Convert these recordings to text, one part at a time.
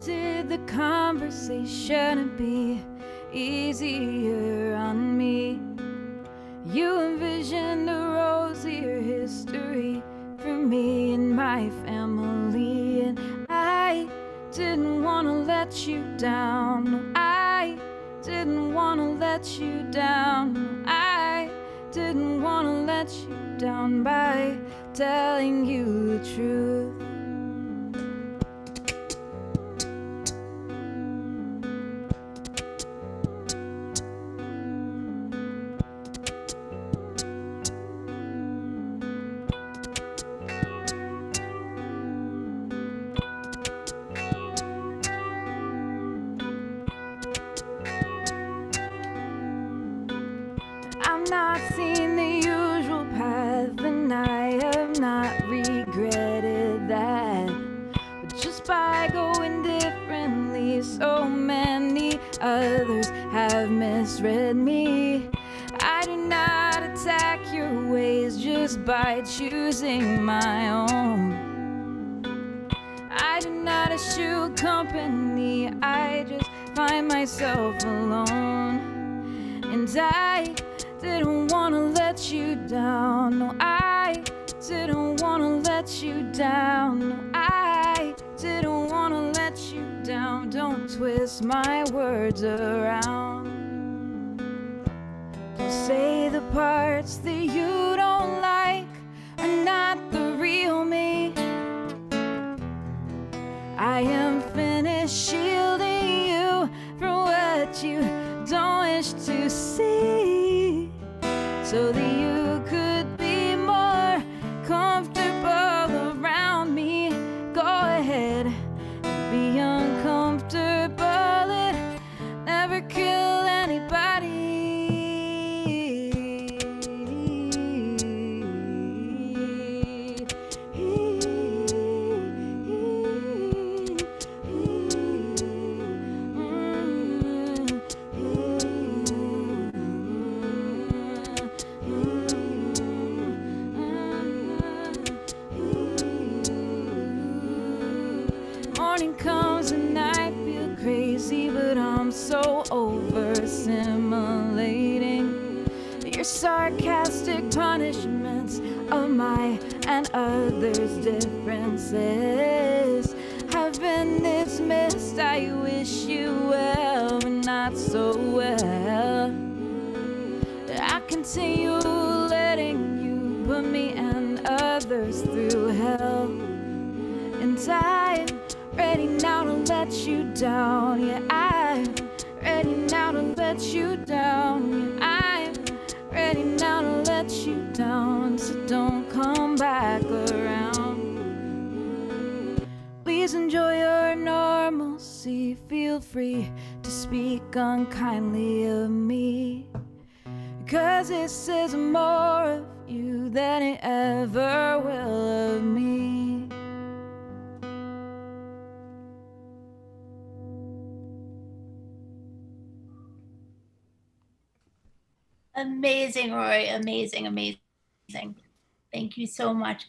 wanted the conversation to be easier on me. You envisioned a rosier history for me and my family, and I didn't want to let you down. No, I didn't want to let you down. No, I didn't want to let you down by telling you the truth. I've not seen the usual path, and I have not regretted that. But just by going differently, so many others have misread me. I do not attack your ways just by choosing my own. I do not eschew company, I just find myself alone. And I didn't want to let you down. No, I didn't want to let you down. No, I didn't want to let you down. Don't twist my words around. Don't say the parts that you don't like are not the real me. I am finished shielding you from what you don't wish to see, so that you could be more comfortable around me. Go ahead and be uncomfortable. It never kill anybody. Morning comes and I feel crazy, but I'm so over-assimilating your sarcastic punishments of my and others' differences have been dismissed. I wish you well, but not so well. I continue letting you put me and others through hell, and I'm ready now to let you down. Yeah, I'm ready now to let you down. Yeah, I'm ready now to let you down. So don't come back around. Please enjoy your normalcy. Feel free to speak unkindly of me, 'cause it says more of you than it ever will of me. Amazing, Rory. Amazing, amazing. Thank you so much.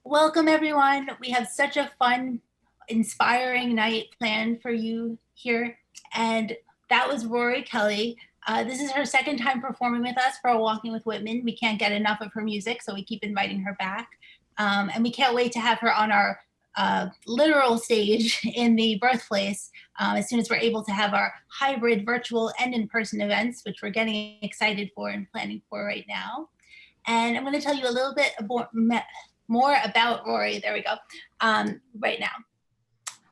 Welcome, everyone. We have such a fun, inspiring night planned for you here. And that was Rorie Kelly. This is her second time performing with us for Walking with Whitman. We can't get enough of her music, so we keep inviting her back. And we can't wait to have her on our literal stage in the birthplace as soon as we're able to have our hybrid virtual and in-person events, which we're getting excited for and planning for right now. And I'm going to tell you a little bit more about Rorie. There we go. Right now.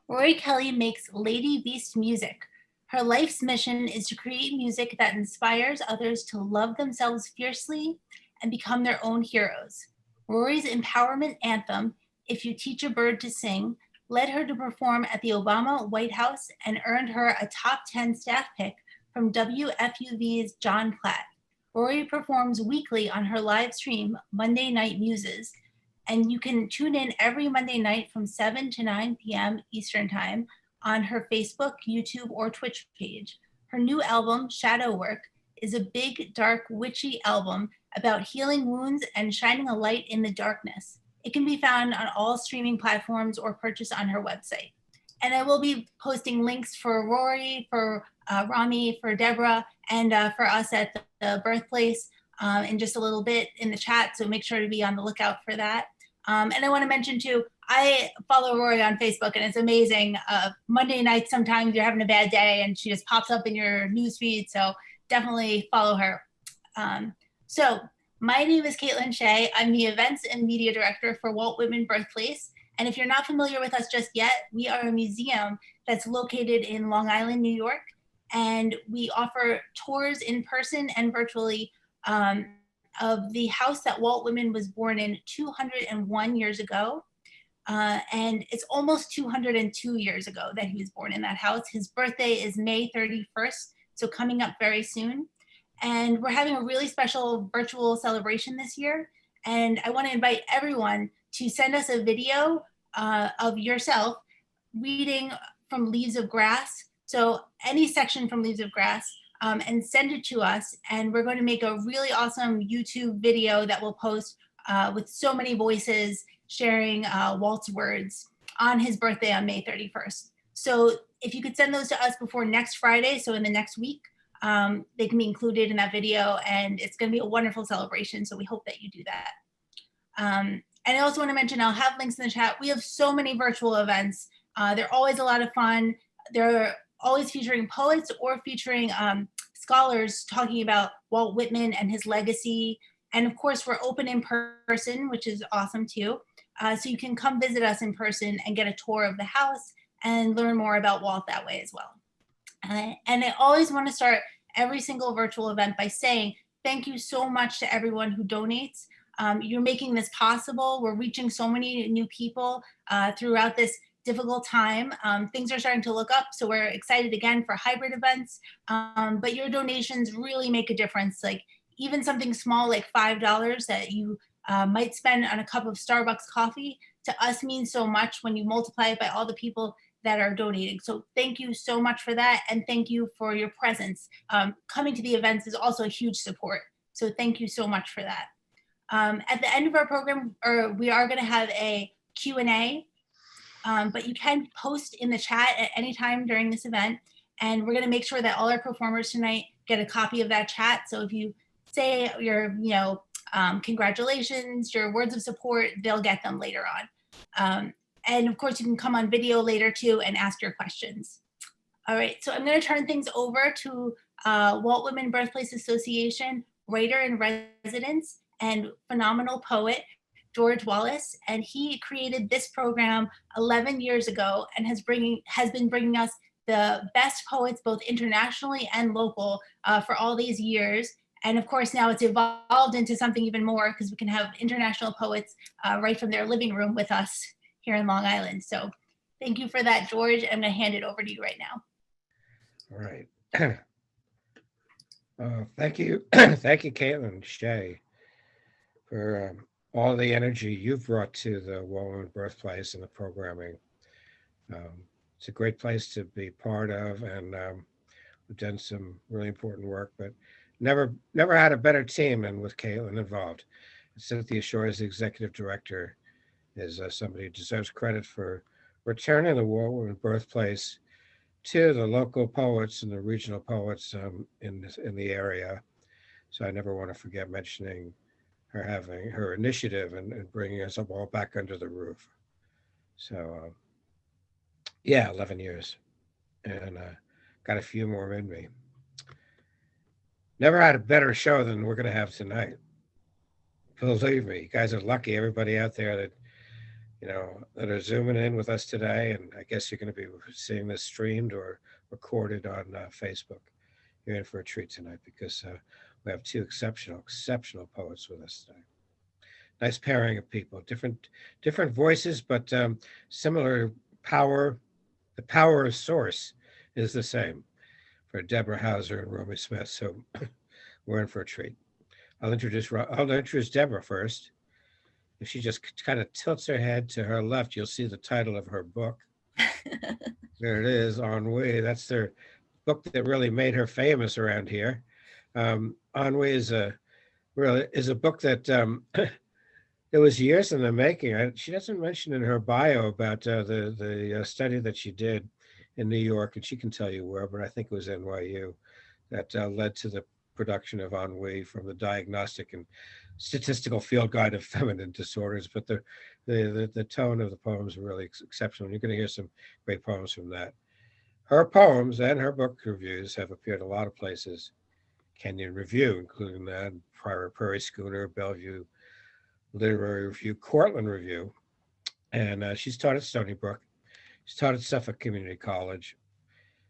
Rorie Kelly makes Lady Beast music. Her life's mission is to create music that inspires others to love themselves fiercely and become their own heroes. Rorie's empowerment anthem, If You Teach a Bird to Sing, led her to perform at the Obama White House and earned her a top 10 staff pick from WFUV's John Platt. Rorie performs weekly on her live stream, Monday Night Muses, and you can tune in every Monday night from 7 to 9 p.m. Eastern Time on her Facebook, YouTube, or Twitch page. Her new album, Shadow Work, is a big, dark, witchy album about healing wounds and shining a light in the darkness. It can be found on all streaming platforms or purchased on her website. And I will be posting links for Rorie, for Rommi, for Deborah, and for us at the birthplace in just a little bit in the chat. So make sure to be on the lookout for that. And I want to mention too, I follow Rorie on Facebook, and it's amazing. Monday night, sometimes you're having a bad day and she just pops up in your newsfeed. So definitely follow her. So my name is Caitlin Shea. I'm the Events and Media Director for Walt Whitman Birthplace. And if you're not familiar with us just yet, we are a museum that's located in Long Island, New York. And we offer tours in person and virtually of the house that Walt Whitman was born in 201 years ago. And it's almost 202 years ago that he was born in that house. His birthday is May 31st, so coming up very soon. And we're having a really special virtual celebration this year. And I want to invite everyone to send us a video of yourself reading from Leaves of Grass. So any section from Leaves of Grass, and send it to us. And we're going to make a really awesome YouTube video that we'll post with so many voices sharing Walt's words on his birthday on May 31st. So if you could send those to us before next Friday, so in the next week, they can be included in that video, and it's going to be a wonderful celebration. So we hope that you do that. And I also want to mention, I'll have links in the chat. We have so many virtual events. They're always a lot of fun. They're always featuring poets or featuring scholars talking about Walt Whitman and his legacy. And of course, we're open in person, which is awesome too. So you can come visit us in person and get a tour of the house and learn more about Walt that way as well. And I always want to start every single virtual event by saying thank you so much to everyone who donates. You're making this possible. We're reaching so many new people throughout this difficult time. Things are starting to look up, so we're excited again for hybrid events. But your donations really make a difference. Like even something small like $5 that you might spend on a cup of Starbucks coffee to us means so much when you multiply it by all the people that are donating. So thank you so much for that. And thank you for your presence. Coming to the events is also a huge support. So thank you so much for that. At the end of our program, we are gonna have a Q&A, but you can post in the chat at any time during this event. And we're gonna make sure that all our performers tonight get a copy of that chat. So if you say your, congratulations, your words of support, they'll get them later on. And of course, you can come on video later too and ask your questions. All right, so I'm gonna turn things over to Walt Whitman Birthplace Association Writer-in-Residence and phenomenal poet, George Wallace. And he created this program 11 years ago and has been bringing us the best poets, both internationally and local, for all these years. And of course, now it's evolved into something even more because we can have international poets right from their living room with us here in Long Island. So thank you for that, George. I'm gonna hand it over to you right now. All right. Thank you. Thank you, Caitlin Shea, for all the energy you've brought to the Walt Whitman Birthplace and the programming. It's a great place to be part of, and we've done some really important work, but never had a better team than with Caitlin involved. Cynthia Shore is the executive director, is somebody who deserves credit for returning the Walt Whitman Birthplace to the local poets and the regional poets in the area. So I never want to forget mentioning her having her initiative and bringing us all back under the roof. So yeah, 11 years, and got a few more in me. Never had a better show than we're going to have tonight. Believe me, you guys are lucky. Everybody out there that that are zooming in with us today, and I guess you're going to be seeing this streamed or recorded on Facebook. You're in for a treat tonight because we have two exceptional poets with us today. Nice pairing of people, different voices, but similar power. The power of source is the same for Deborah Hauser and Rommi Smith. So we're in for a treat. I'll introduce Deborah first. If she just kind of tilts her head to her left, you'll see the title of her book. There it is, Ennui. That's their book that really made her famous around here. Ennui is a book that it was years in the making. She doesn't mention in her bio about the study that she did in New York, and she can tell you where, but I think it was NYU that led to the production of Ennui from the Diagnostic and Statistical Field Guide of Feminine Disorders. But the tone of the poems are really exceptional. You're going to hear some great poems from that. Her poems and her book reviews have appeared a lot of places. Kenyon Review, including that, Prairie Schooner, Bellevue Literary Review, Cortland Review, and she's taught at Stony Brook. She's taught at Suffolk Community College.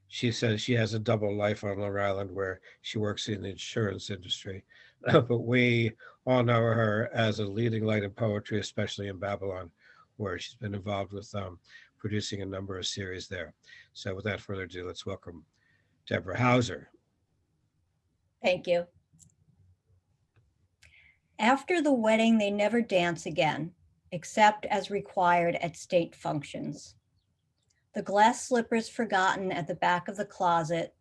She says she has a double life on Long Island where she works in the insurance industry, but we all know her as a leading light in poetry, especially in Babylon, where she's been involved with producing a number of series there. So without further ado, let's welcome Deborah Hauser. Thank you. After the wedding, they never dance again, except as required at state functions. The glass slippers forgotten at the back of the closet,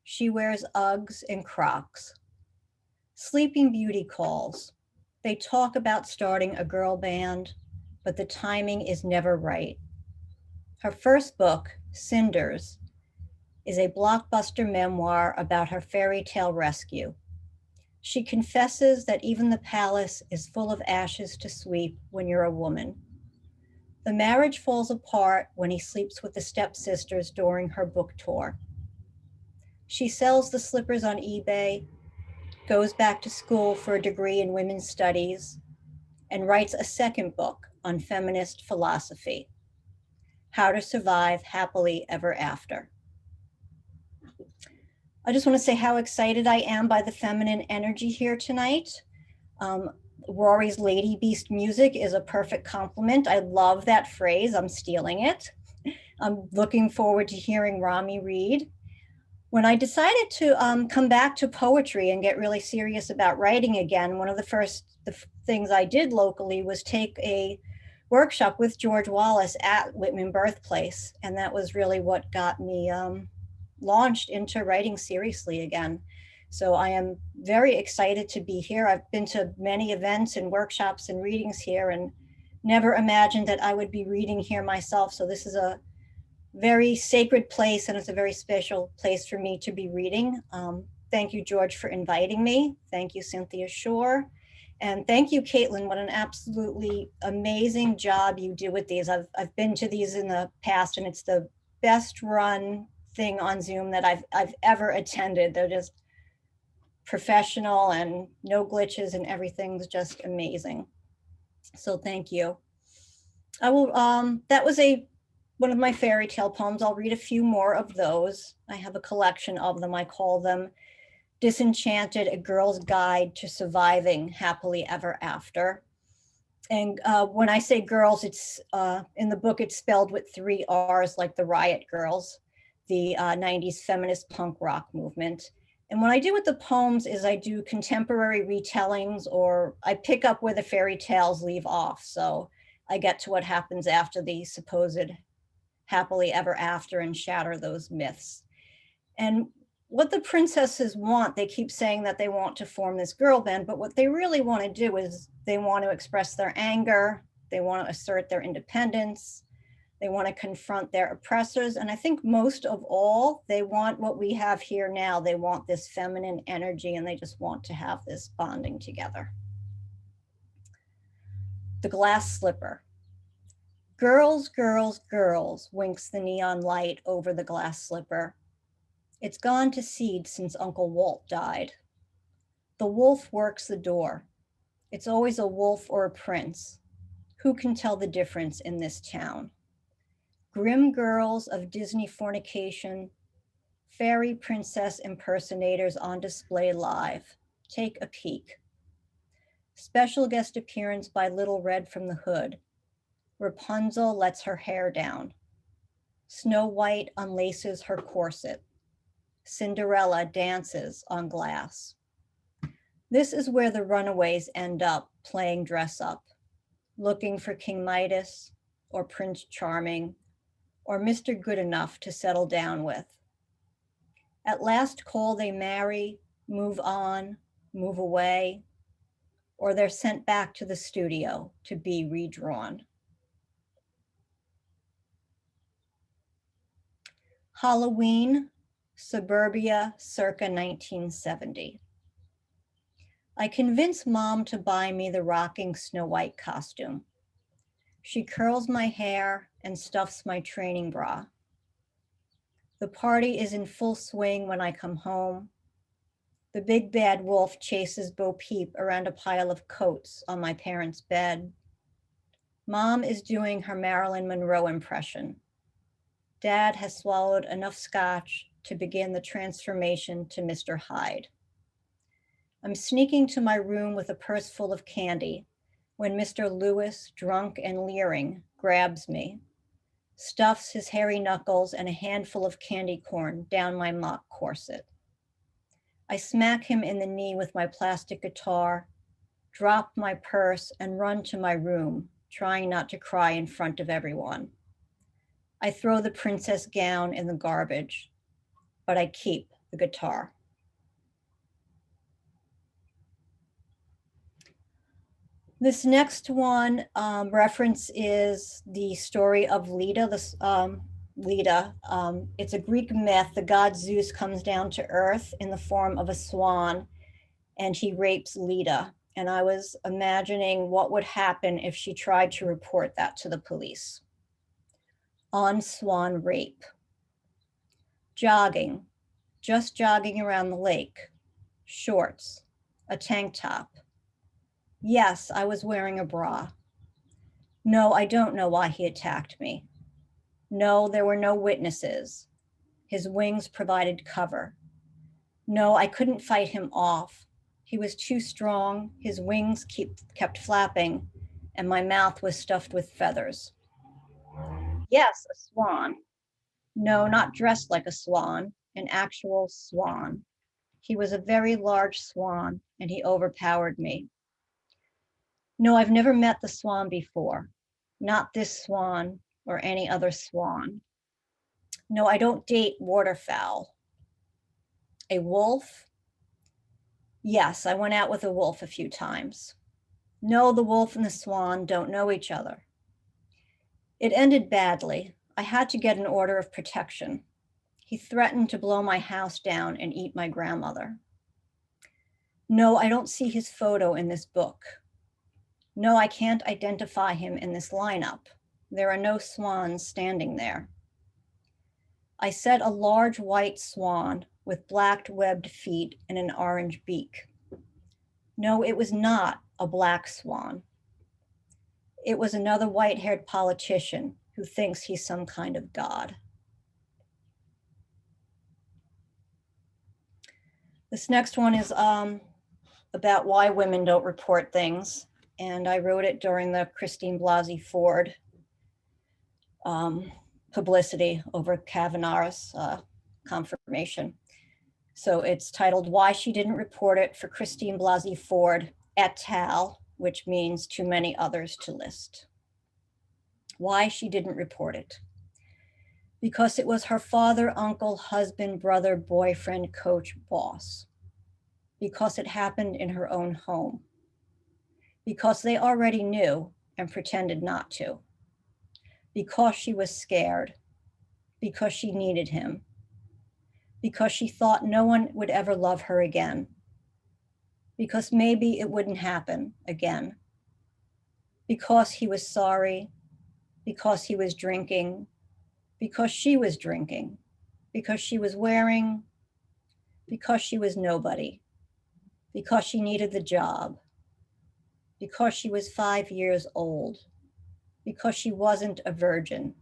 she wears Uggs and Crocs. Sleeping Beauty calls. They talk about starting a girl band, but the timing is never right. Her first book, Cinders, is a blockbuster memoir about her fairy tale rescue. She confesses that even the palace is full of ashes to sweep when you're a woman. The marriage falls apart when he sleeps with the stepsisters during her book tour. She sells the slippers on eBay, goes back to school for a degree in women's studies, and writes a second book on feminist philosophy, How to Survive Happily Ever After. I just want to say how excited I am by the feminine energy here tonight. Rorie's Lady Beast music is a perfect compliment. I love that phrase. I'm stealing it. I'm looking forward to hearing Rommi read. When I decided to come back to poetry and get really serious about writing again, one of the first things I did locally was take a workshop with George Wallace at Whitman Birthplace. And that was really what got me launched into writing seriously again. So I am very excited to be here. I've been to many events and workshops and readings here and never imagined that I would be reading here myself. So this is a very sacred place and it's a very special place for me to be reading. Thank you, George, for inviting me. Thank you, Cynthia Shore. And thank you, Caitlin. What an absolutely amazing job you do with these. I've been to these in the past and it's the best run thing on Zoom that I've ever attended. They're just professional and no glitches and everything's just amazing. So thank you. I will, that was one of my fairy tale poems. I'll read a few more of those. I have a collection of them. I call them Disenchanted, A Girl's Guide to Surviving Happily Ever After. And when I say girls, it's in the book, it's spelled with 3 R's like the Riot Girls, the 90s feminist punk rock movement. And what I do with the poems is I do contemporary retellings or I pick up where the fairy tales leave off. So I get to what happens after the supposed happily ever after and shatter those myths. And what the princesses want, they keep saying that they want to form this girl band, but what they really want to do is they want to express their anger, they want to assert their independence, they want to confront their oppressors. And I think most of all, they want what we have here now. They want this feminine energy and they just want to have this bonding together. The glass slipper. Girls, girls, girls, winks the neon light over the glass slipper. It's gone to seed since Uncle Walt died. The wolf works the door. It's always a wolf or a prince. Who can tell the difference in this town? Grim girls of Disney fornication, fairy princess impersonators on display live. Take a peek. Special guest appearance by Little Red from the Hood. Rapunzel lets her hair down. Snow White unlaces her corset. Cinderella dances on glass. This is where the runaways end up playing dress up, looking for King Midas or Prince Charming or Mr. Good Enough to settle down with. At last call they marry, move on, move away. or they're sent back to the studio to be redrawn. Halloween, Suburbia, circa 1970. I convince Mom to buy me the rocking Snow White costume. She curls my hair and stuffs my training bra. The party is in full swing when I come home. The big bad wolf chases Bo Peep around a pile of coats on my parents' bed. Mom is doing her Marilyn Monroe impression. Dad has swallowed enough scotch to begin the transformation to Mr. Hyde. I'm sneaking to my room with a purse full of candy when Mr. Lewis, drunk and leering, grabs me, stuffs his hairy knuckles and a handful of candy corn down my mock corset. I smack him in the knee with my plastic guitar, drop my purse and run to my room, trying not to cry in front of everyone. I throw the princess gown in the garbage, but I keep the guitar. This next one reference is the story of Leda. It's a Greek myth. The god Zeus comes down to earth in the form of a swan, and he rapes Leda. And I was imagining what would happen if she tried to report that to the police. On swan rape. Jogging, just jogging around the lake. Shorts, a tank top. Yes, I was wearing a bra. No, I don't know why he attacked me. No, there were no witnesses. His wings provided cover. No, I couldn't fight him off. He was too strong. His wings kept flapping, and my mouth was stuffed with feathers. Yes, a swan. No, not dressed like a swan, an actual swan. He was a very large swan, and he overpowered me. No, I've never met the swan before. Not this swan or any other swan. No, I don't date waterfowl. A wolf? Yes, I went out with a wolf a few times. No, the wolf and the swan don't know each other. It ended badly. I had to get an order of protection. He threatened to blow my house down and eat my grandmother. No, I don't see his photo in this book. No, I can't identify him in this lineup. There are no swans standing there. I said a large white swan with black webbed feet and an orange beak. No, it was not a black swan. It was another white-haired politician who thinks he's some kind of god. This next one is about why women don't report things. And I wrote it during the Christine Blasey Ford publicity over Kavanaugh's confirmation. So it's titled Why She Didn't Report It for Christine Blasey Ford et al., which means too many others to list. Why she didn't report it. Because it was her father, uncle, husband, brother, boyfriend, coach, boss. Because it happened in her own home. Because they already knew and pretended not to. Because she was scared. Because she needed him. Because she thought no one would ever love her again. Because maybe it wouldn't happen again. Because he was sorry. Because he was drinking. Because she was drinking. Because she was wearing. Because she was nobody. Because she needed the job. Because she was 5 years old. Because she wasn't a virgin.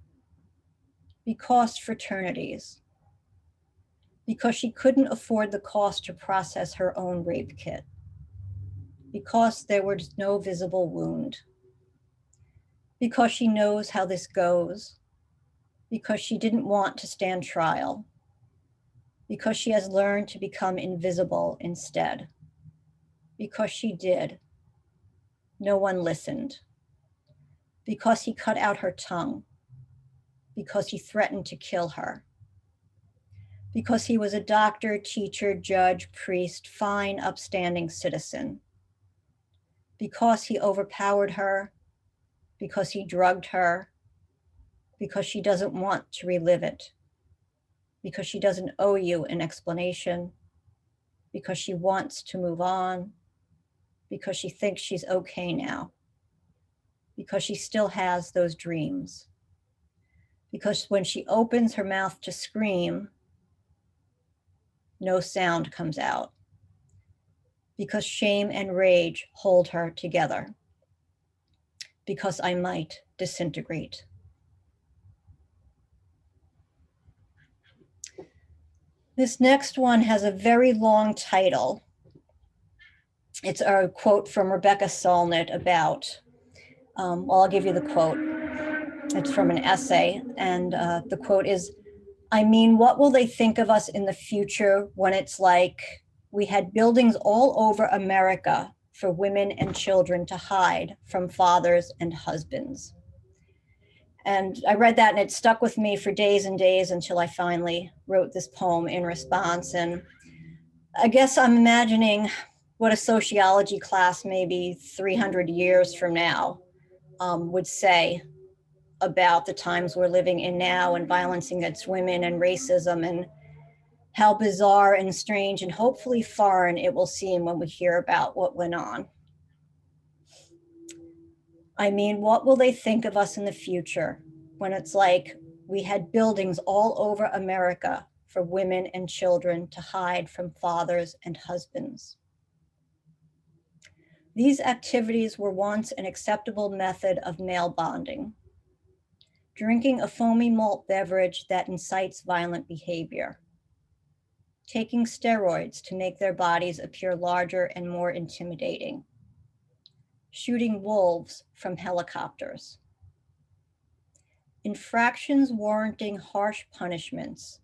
Because fraternities. Because she couldn't afford the cost to process her own rape kit. Because there was no visible wound. Because she knows how this goes. Because she didn't want to stand trial. Because she has learned to become invisible instead. Because she did. No one listened. Because he cut out her tongue. Because he threatened to kill her. Because he was a doctor, teacher, judge, priest, fine, upstanding citizen. because he overpowered her, because he drugged her, because she doesn't want to relive it, because she doesn't owe you an explanation, because she wants to move on, because she thinks she's okay now, because she still has those dreams, because when she opens her mouth to scream, no sound comes out, because shame and rage hold her together, because I might disintegrate. This next one has a very long title. It's a quote from Rebecca Solnit about, well, I'll give you the quote. It's from an essay, and the quote is, I mean, what will they think of us in the future when it's like we had buildings all over America for women and children to hide from fathers and husbands? And I read that and it stuck with me for days and days until I finally wrote this poem in response. And I guess I'm imagining what a sociology class maybe 300 years from now would say about the times we're living in now and violence against women and racism, and how bizarre and strange and hopefully foreign it will seem when we hear about what went on. I mean, what will they think of us in the future when it's like we had buildings all over America for women and children to hide from fathers and husbands? These activities were once an acceptable method of male bonding. Drinking a foamy malt beverage that incites violent behavior. Taking steroids to make their bodies appear larger and more intimidating. Shooting wolves from helicopters. Infractions warranting harsh punishments.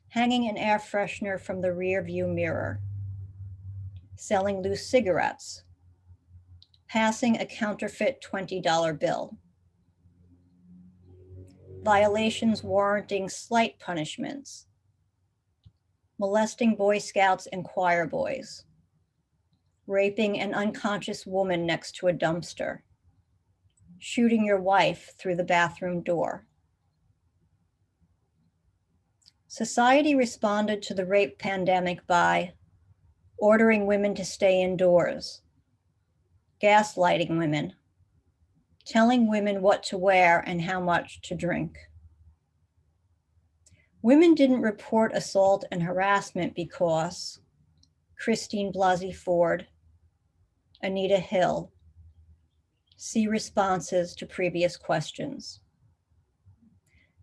Hanging an air freshener from the rear view mirror. Selling loose cigarettes. Passing a counterfeit $20 bill. Violations warranting slight punishments. Molesting Boy Scouts and choir boys. Raping an unconscious woman next to a dumpster. Shooting your wife through the bathroom door. Society responded to the rape pandemic by ordering women to stay indoors, gaslighting women, telling women what to wear and how much to drink. Women didn't report assault and harassment because Christine Blasey Ford, Anita Hill, see responses to previous questions.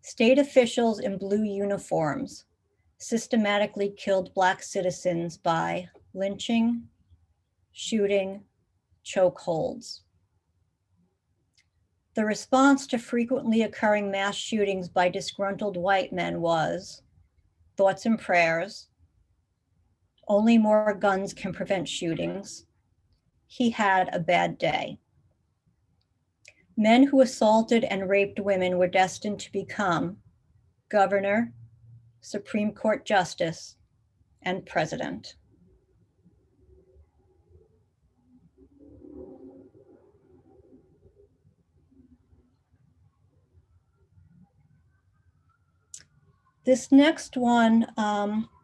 State officials in blue uniforms systematically killed Black citizens by lynching, shooting, chokeholds. The response to frequently occurring mass shootings by disgruntled white men was thoughts and prayers, only more guns can prevent shootings, he had a bad day. Men who assaulted and raped women were destined to become governor, Supreme Court justice, and president. This next one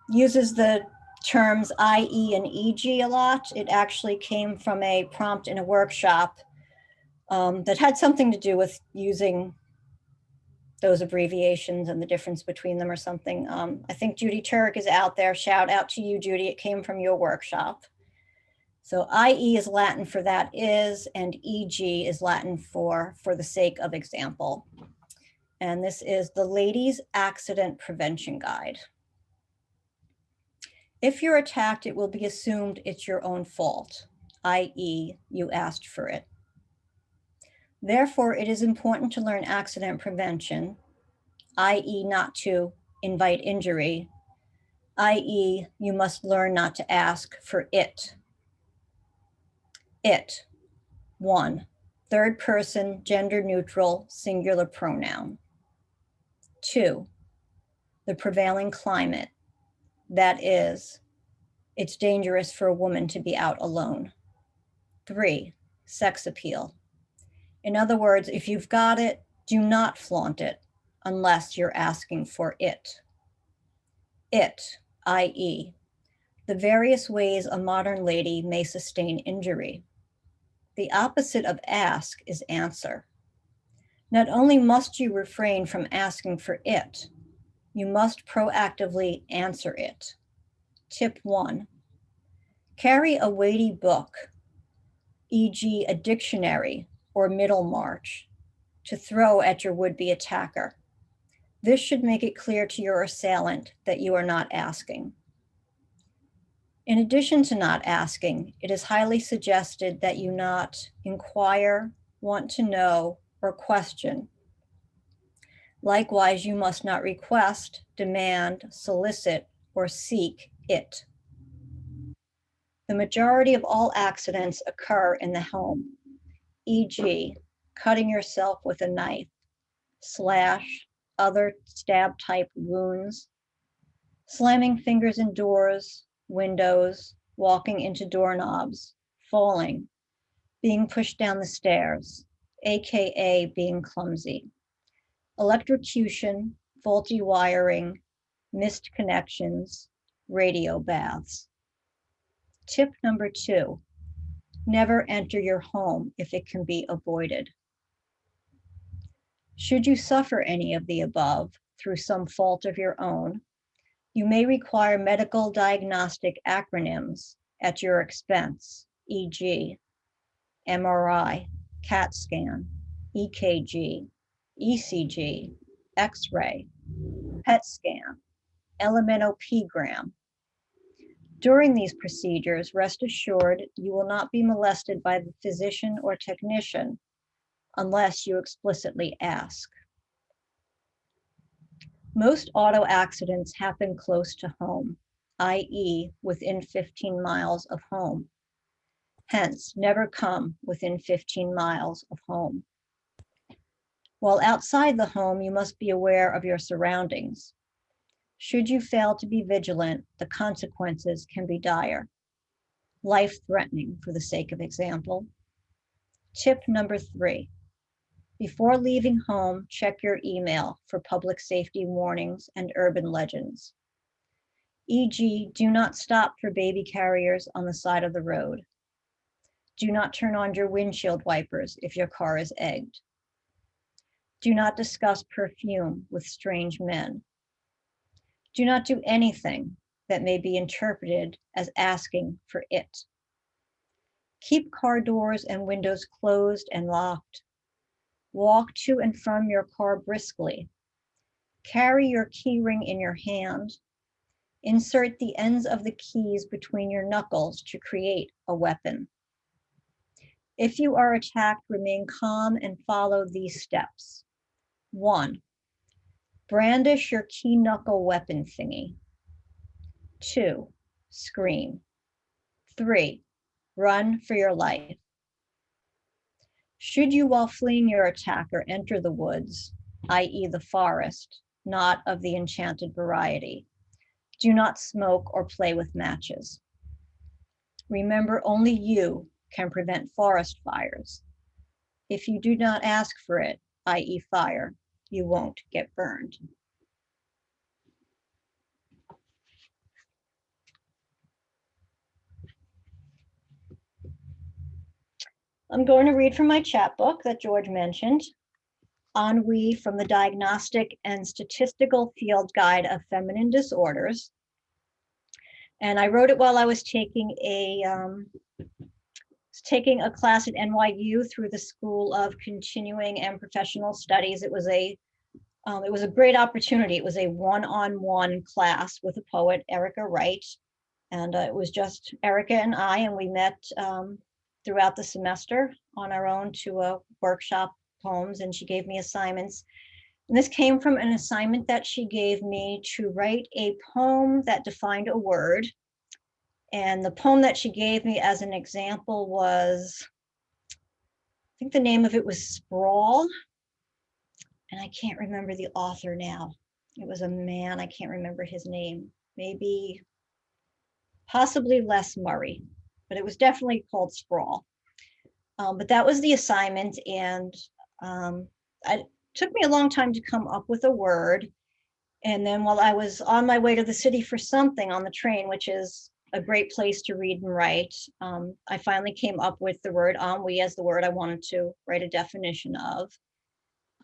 uses the terms IE and EG a lot. It actually came from a prompt in a workshop that had something to do with using those abbreviations and the difference between them or something. I think Judy Turk is out there. Shout out to you, Judy. It came from your workshop. So IE is Latin for that is, and EG is Latin for the sake of example. And this is the Ladies' Accident Prevention Guide. If you're attacked, it will be assumed it's your own fault, i.e., you asked for it. Therefore, it is important to learn accident prevention, i.e., not to invite injury, i.e., you must learn not to ask for it. It, 1, third person, gender neutral, singular pronoun. 2, the prevailing climate, that is, it's dangerous for a woman to be out alone. 3, sex appeal. In other words, if you've got it, do not flaunt it unless you're asking for it. It, i.e., the various ways a modern lady may sustain injury. The opposite of ask is answer. Not only must you refrain from asking for it, you must proactively answer it. Tip 1, carry a weighty book, e.g. a dictionary or Middlemarch, to throw at your would-be attacker. This should make it clear to your assailant that you are not asking. In addition to not asking, it is highly suggested that you not inquire, want to know, or question. Likewise, you must not request, demand, solicit, or seek it. The majority of all accidents occur in the home, e.g., cutting yourself with a knife, slash, other stab-type wounds, slamming fingers in doors, windows, walking into doorknobs, falling, being pushed down the stairs, aka being clumsy, electrocution, faulty wiring, missed connections, radio baths. Tip number 2, never enter your home if it can be avoided. Should you suffer any of the above through some fault of your own, you may require medical diagnostic acronyms at your expense, e.g., MRI, CAT scan, EKG, ECG, X-ray, PET scan, elemenogram. During these procedures, rest assured you will not be molested by the physician or technician unless you explicitly ask. Most auto accidents happen close to home, i.e. within 15 miles of home. Hence, never come within 15 miles of home. While outside the home, you must be aware of your surroundings. Should you fail to be vigilant, the consequences can be dire, life-threatening for the sake of example. Tip number 3, before leaving home, check your email for public safety warnings and urban legends. E.g., do not stop for baby carriers on the side of the road. Do not turn on your windshield wipers if your car is egged. Do not discuss perfume with strange men. Do not do anything that may be interpreted as asking for it. Keep car doors and windows closed and locked. Walk to and from your car briskly. Carry your key ring in your hand. Insert the ends of the keys between your knuckles to create a weapon. If you are attacked, remain calm and follow these steps. 1, brandish your key knuckle weapon thingy. 2, scream. 3, run for your life. Should you, while fleeing your attacker, enter the woods, i.e. the forest, not of the enchanted variety, do not smoke or play with matches. Remember, only you can prevent forest fires. If you do not ask for it, i.e. fire, you won't get burned. I'm going to read from my chapbook that George mentioned, Ennui from the Diagnostic and Statistical Field Guide of Feminine Disorders. And I wrote it while I was taking a class at NYU through the School of Continuing and Professional Studies. It was a great opportunity. It was a one-on-one class with a poet, Erica Wright. And it was just Erica and I, and we met throughout the semester on our own to workshop poems, and she gave me assignments. And this came from an assignment that she gave me to write a poem that defined a word. And the poem that she gave me as an example was, I think the name of it was Sprawl. And I can't remember the author now. It was a man, I can't remember his name. Maybe, possibly Les Murray, but it was definitely called Sprawl. But that was the assignment, and it took me a long time to come up with a word. And then while I was on my way to the city for something on the train, which is a great place to read and write, I finally came up with the word ennui as the word I wanted to write a definition of.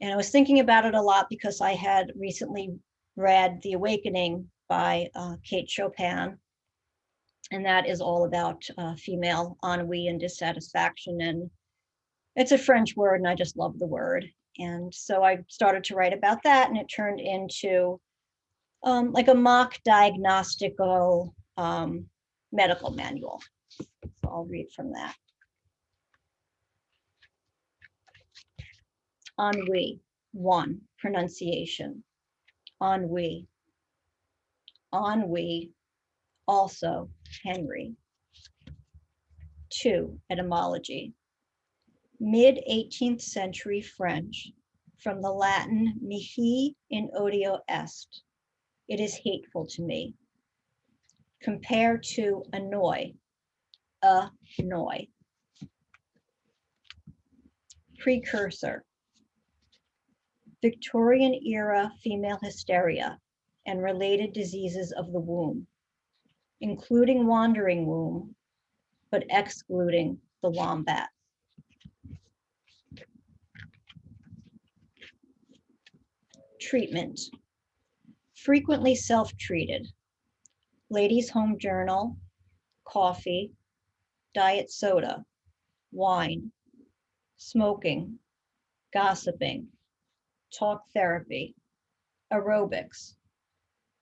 And I was thinking about it a lot because I had recently read The Awakening by Kate Chopin. And that is all about female ennui and dissatisfaction. And it's a French word, and I just love the word. And so I started to write about that, and it turned into like a mock diagnostical medical manual. So I'll read from that. Ennui. 1. Pronunciation. Ennui. Ennui. Also Henry. 2. Etymology. Mid-18th century French, from the Latin mihi in odio est. It is hateful to me. Compare to annoy. Annoy. Precursor. Victorian era female hysteria and related diseases of the womb, including wandering womb, but excluding the wombat. Treatment. Frequently self-treated. Ladies' Home Journal, coffee, diet soda, wine, smoking, gossiping, talk therapy, aerobics,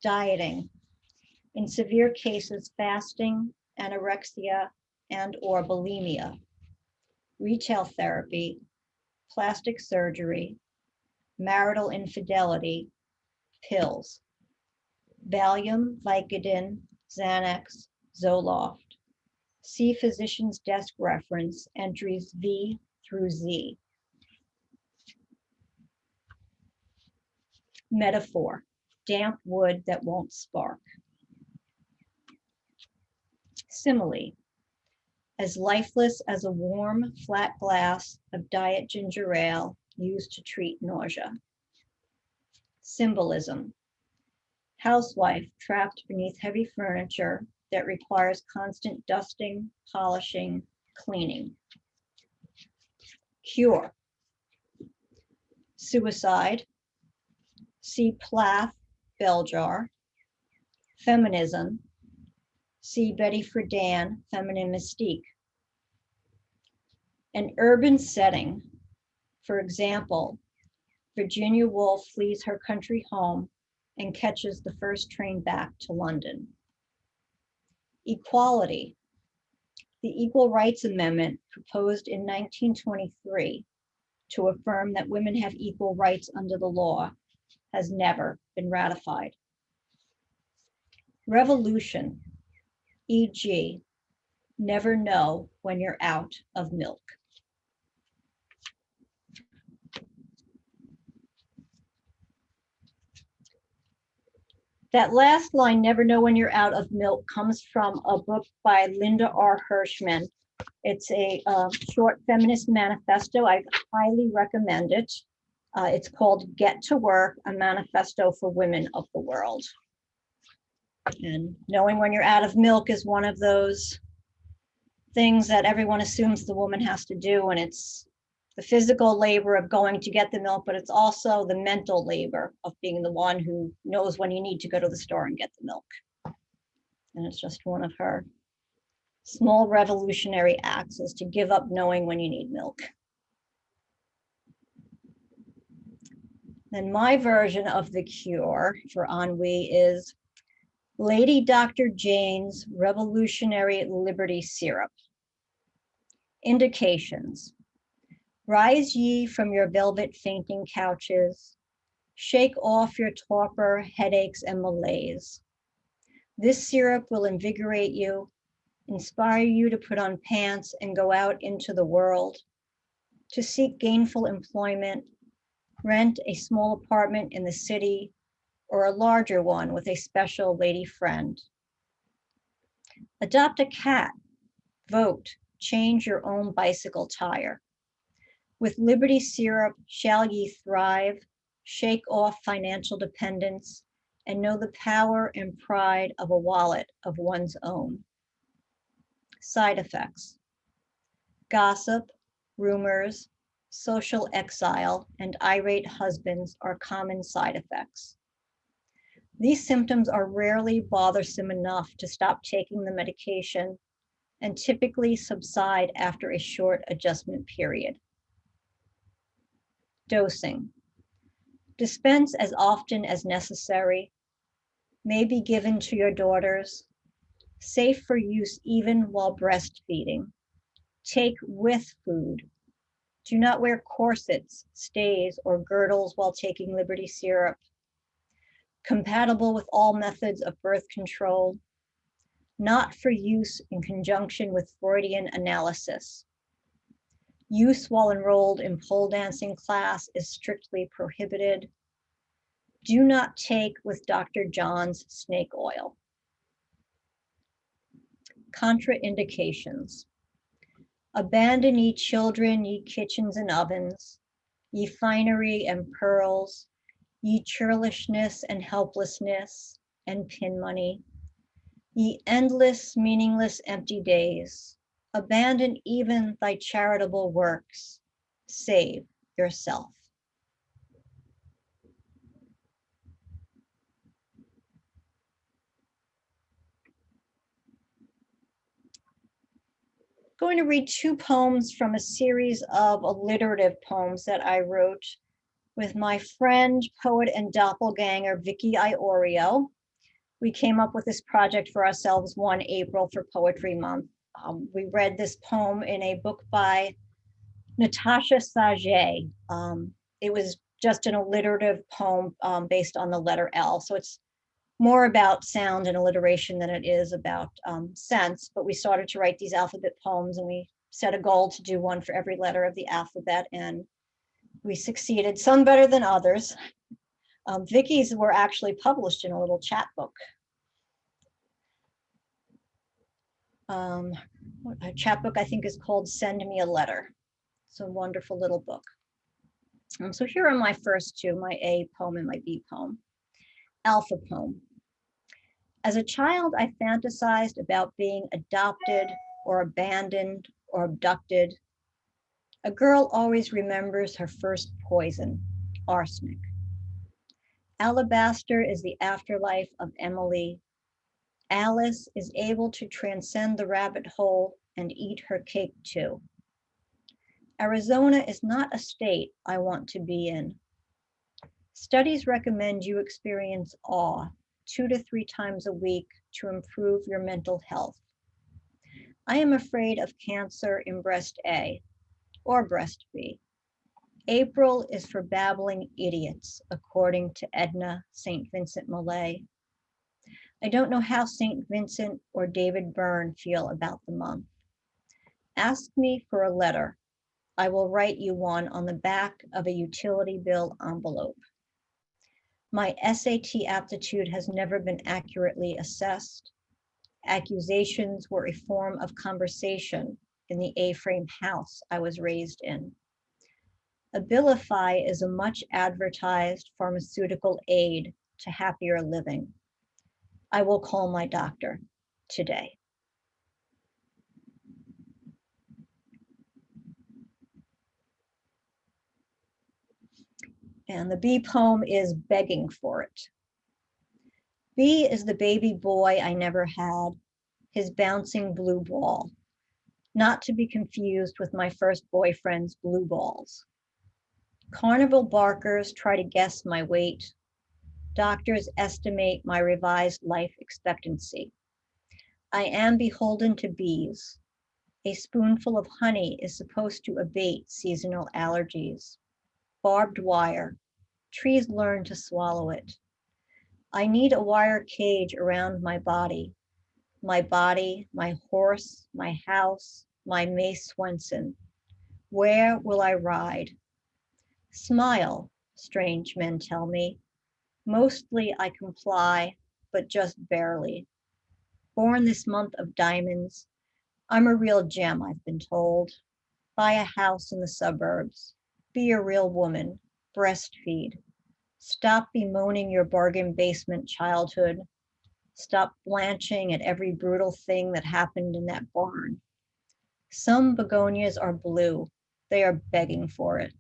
dieting, in severe cases, fasting, anorexia, and/or bulimia, retail therapy, plastic surgery, marital infidelity, pills, Valium, Vicodin, Xanax, Zoloft. See physician's desk reference, entries V through Z. Metaphor, damp wood that won't spark. Simile, as lifeless as a warm, flat glass of diet ginger ale used to treat nausea. Symbolism, housewife trapped beneath heavy furniture that requires constant dusting, polishing, cleaning. Cure, suicide, see Plath, bell jar. Feminism, see Betty Friedan, Feminine Mystique. An urban setting, for example, Virginia Woolf flees her country home and catches the first train back to London. Equality, the Equal Rights Amendment proposed in 1923 to affirm that women have equal rights under the law, has never been ratified. Revolution, e.g., never know when you're out of milk. That last line, never know when you're out of milk, comes from a book by Linda R. Hirschman. It's a short feminist manifesto. I highly recommend it. It's called Get to Work, a manifesto for women of the world. And knowing when you're out of milk is one of those things that everyone assumes the woman has to do, and it's the physical labor of going to get the milk, but it's also the mental labor of being the one who knows when you need to go to the store and get the milk. And it's just one of her small revolutionary acts, is to give up knowing when you need milk. Then my version of the cure for ennui is Lady Dr. Jane's Revolutionary Liberty Syrup. Indications. Rise ye from your velvet fainting couches. Shake off your torpor, headaches, and malaise. This syrup will invigorate you, inspire you to put on pants and go out into the world, to seek gainful employment, rent a small apartment in the city, or a larger one with a special lady friend. Adopt a cat, vote, change your own bicycle tire. With Liberty syrup shall ye thrive, shake off financial dependence, and know the power and pride of a wallet of one's own. Side effects: gossip, rumors, social exile, and irate husbands are common side effects. These symptoms are rarely bothersome enough to stop taking the medication and typically subside after a short adjustment period. Dosing: dispense as often as necessary, may be given to your daughters, safe for use even while breastfeeding. Take with food. Do not wear corsets, stays, or girdles while taking Liberty syrup. Compatible with all methods of birth control. Not for use in conjunction with Freudian analysis. Use while enrolled in pole dancing class is strictly prohibited. Do not take with Dr. John's snake oil. Contraindications: abandon ye children, ye kitchens and ovens, ye finery and pearls, ye churlishness and helplessness and pin money, ye endless, meaningless, empty days. Abandon even thy charitable works. Save yourself. Going to read two poems from a series of alliterative poems that I wrote with my friend, poet, and doppelganger, Vicky Iorio. We came up with this project for ourselves one April for Poetry Month. We read this poem in a book by Natasha Saget. It was just an alliterative poem based on the letter L. So it's more about sound and alliteration than it is about sense, but we started to write these alphabet poems and we set a goal to do one for every letter of the alphabet, and we succeeded, some better than others. Vicky's were actually published in a little chapbook. A chapbook I think is called Send Me a Letter. It's a wonderful little book. So here are my first two, my A poem and my B poem. Alpha poem. As a child, I fantasized about being adopted or abandoned or abducted. A girl always remembers her first poison, arsenic. Alabaster is the afterlife of Emily. Alice is able to transcend the rabbit hole and eat her cake too. Arizona is not a state I want to be in. Studies recommend you experience awe 2 to 3 times a week to improve your mental health. I am afraid of cancer in breast A or breast B. April is for babbling idiots, according to Edna St. Vincent Millay. I don't know how St. Vincent or David Byrne feel about the month. Ask me for a letter. I will write you one on the back of a utility bill envelope. My SAT aptitude has never been accurately assessed. Accusations were a form of conversation in the A-frame house I was raised in. Abilify is a much advertised pharmaceutical aid to happier living. I will call my doctor today. And the B poem is Begging for It. B is the baby boy I never had, his bouncing blue ball, not to be confused with my first boyfriend's blue balls. Carnival barkers try to guess my weight. Doctors estimate my revised life expectancy. I am beholden to bees. A spoonful of honey is supposed to abate seasonal allergies. Barbed wire. Trees learn to swallow it. I need a wire cage around my body, my horse, my house, my Mace Swenson. Where will I ride? Smile, strange men tell me. Mostly I comply, but just barely. Born this month of diamonds, I'm a real gem, I've been told. Buy a house in the suburbs. Be a real woman. Breastfeed. Stop bemoaning your bargain basement childhood. Stop blanching at every brutal thing that happened in that barn. Some begonias are blue. They are begging for it.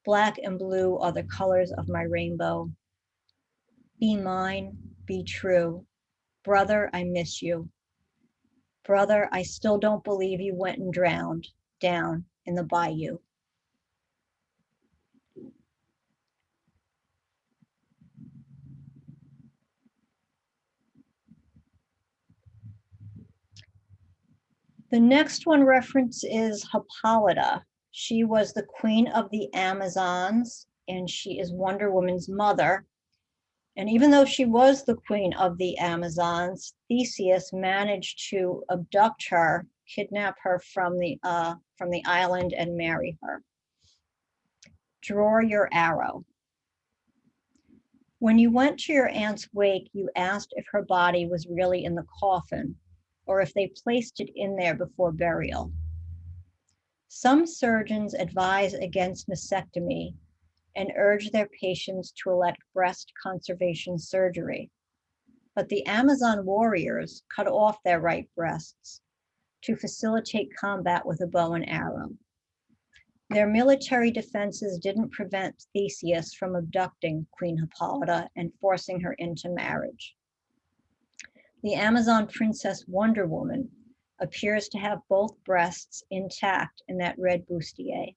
Black and blue are the colors of my rainbow. Be mine, be true. Brother, I miss you. Brother, I still don't believe you went and drowned down in the bayou. The next one reference is Hippolyta. She was the queen of the Amazons, and she is Wonder Woman's mother. And even though she was the queen of the Amazons, Theseus managed to abduct her, kidnap her from the island and marry her. Draw your arrow. When you went to your aunt's wake, you asked if her body was really in the coffin, or if they placed it in there before burial. Some surgeons advise against mastectomy and urge their patients to elect breast conservation surgery. But the Amazon warriors cut off their right breasts to facilitate combat with a bow and arrow. Their military defenses didn't prevent Theseus from abducting Queen Hippolyta and forcing her into marriage. The Amazon princess Wonder Woman appears to have both breasts intact in that red bustier.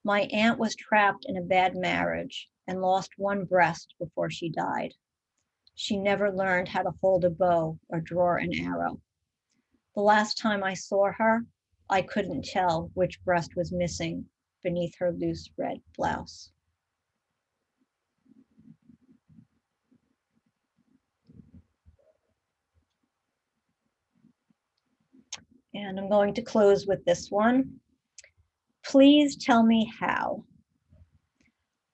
My aunt was trapped in a bad marriage and lost one breast before she died. She never learned how to hold a bow or draw an arrow. The last time I saw her, I couldn't tell which breast was missing beneath her loose red blouse. And I'm going to close with this one. Please tell me how.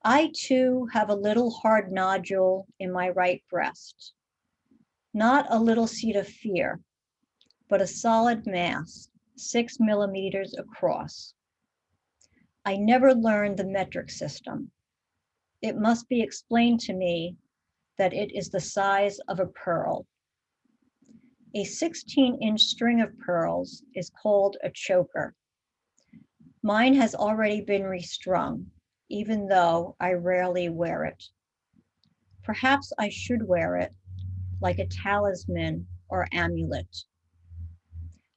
I too have a little hard nodule in my right breast. Not a little seed of fear, but a solid mass, 6 millimeters across. I never learned the metric system. It must be explained to me that it is the size of a pearl. A 16-inch string of pearls is called a choker. Mine has already been restrung, even though I rarely wear it. Perhaps I should wear it like a talisman or amulet.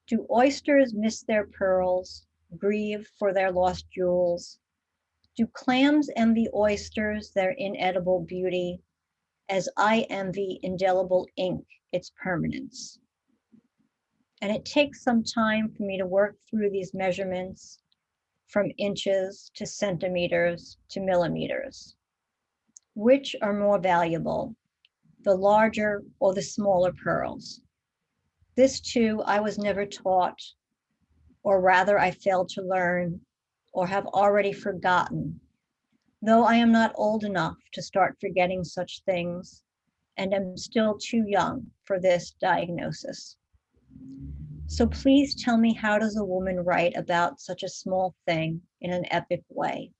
Do oysters miss their pearls, grieve for their lost jewels? Do clams envy oysters their inedible beauty, as I envy indelible ink its permanence? And it takes some time for me to work through these measurements from inches to centimeters to millimeters. Which are more valuable, the larger or the smaller pearls? This too, I was never taught, or rather I failed to learn, or have already forgotten, though I am not old enough to start forgetting such things, and am still too young for this diagnosis. So please tell me, how does a woman write about such a small thing in an epic way?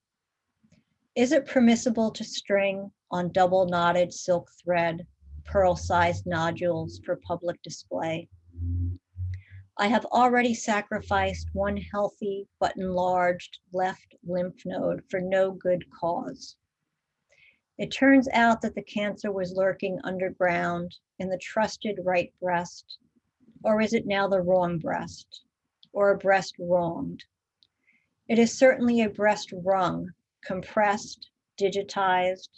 Is it permissible to string on double knotted silk thread pearl-sized nodules for public display? I have already sacrificed one healthy but enlarged left lymph node for no good cause. It turns out that the cancer was lurking underground in the trusted right breast, or is it now the wrong breast, or a breast wronged? It is certainly a breast wrung, compressed, digitized,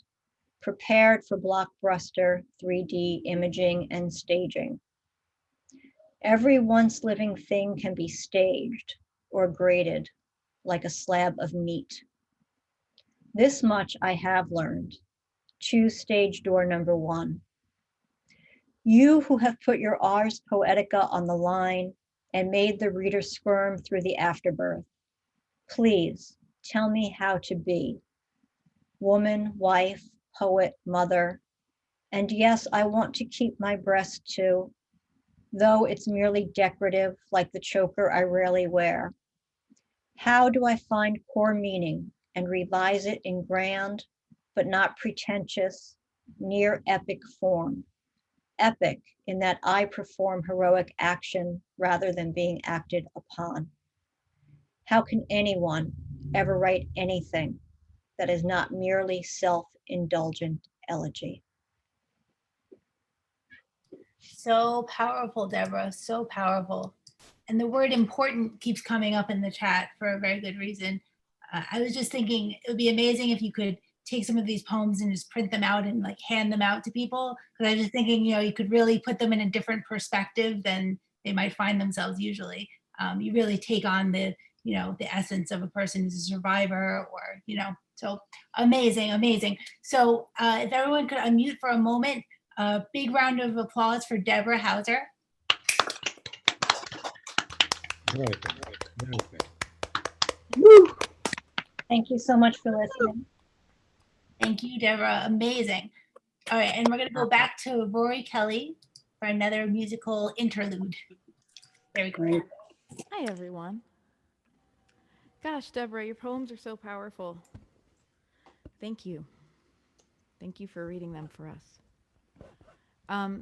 prepared for blockbuster 3D imaging and staging. Every once living thing can be staged or graded like a slab of meat. This much I have learned. Choose stage door number 1. You who have put your ars poetica on the line and made the reader squirm through the afterbirth, please tell me how to be. Woman, wife, poet, mother, and yes, I want to keep my breast too. though it's merely decorative like the choker I rarely wear. How do I find core meaning and revise it in grand, but not pretentious, near epic form? Epic in that I perform heroic action rather than being acted upon. How can anyone ever write anything that is not merely self-indulgent elegy? So powerful, Deborah, so powerful. And the word important keeps coming up in the chat for a very good reason. I was just thinking it would be amazing if you could take some of these poems and just print them out and like hand them out to people. Because I was just thinking, you know, you could really put them in a different perspective than they might find themselves usually. You really take on the, you know, the essence of a person who's a survivor, or, you know, so amazing, amazing. So if everyone could unmute for a moment, a big round of applause for Deborah Hauser. Very good. Very good. Woo! Thank you so much for listening. Thank you, Deborah. Amazing. All right, and we're going to go back to Rorie Kelly for another musical interlude. There we go. Hi, everyone. Gosh, Deborah, your poems are so powerful. Thank you. Thank you for reading them for us.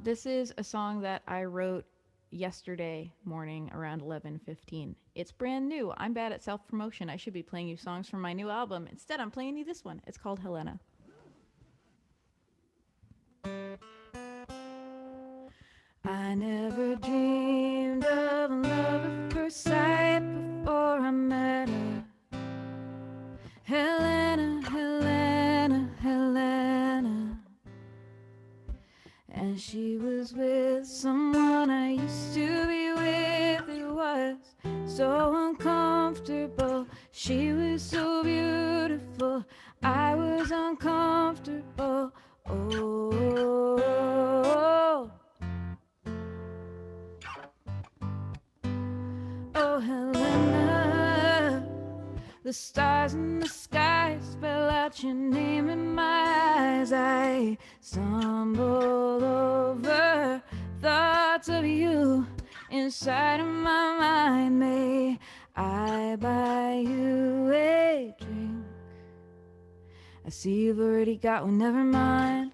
This is a song that I wrote yesterday morning around 11:15. It's brand new. I'm bad at self-promotion. I should be playing you songs from my new album. Instead, I'm playing you this one. It's called Helena. I never dreamed of love at first sight before I met her. Helena, Helena, Helena. And she was with someone I used to be with. It was so uncomfortable. She was so beautiful. I was uncomfortable. Oh, oh, Helena. The stars in the sky spell out your name in my eyes. I stumble over thoughts of you inside of my mind. May I buy you a drink? I see you've already got one, never mind.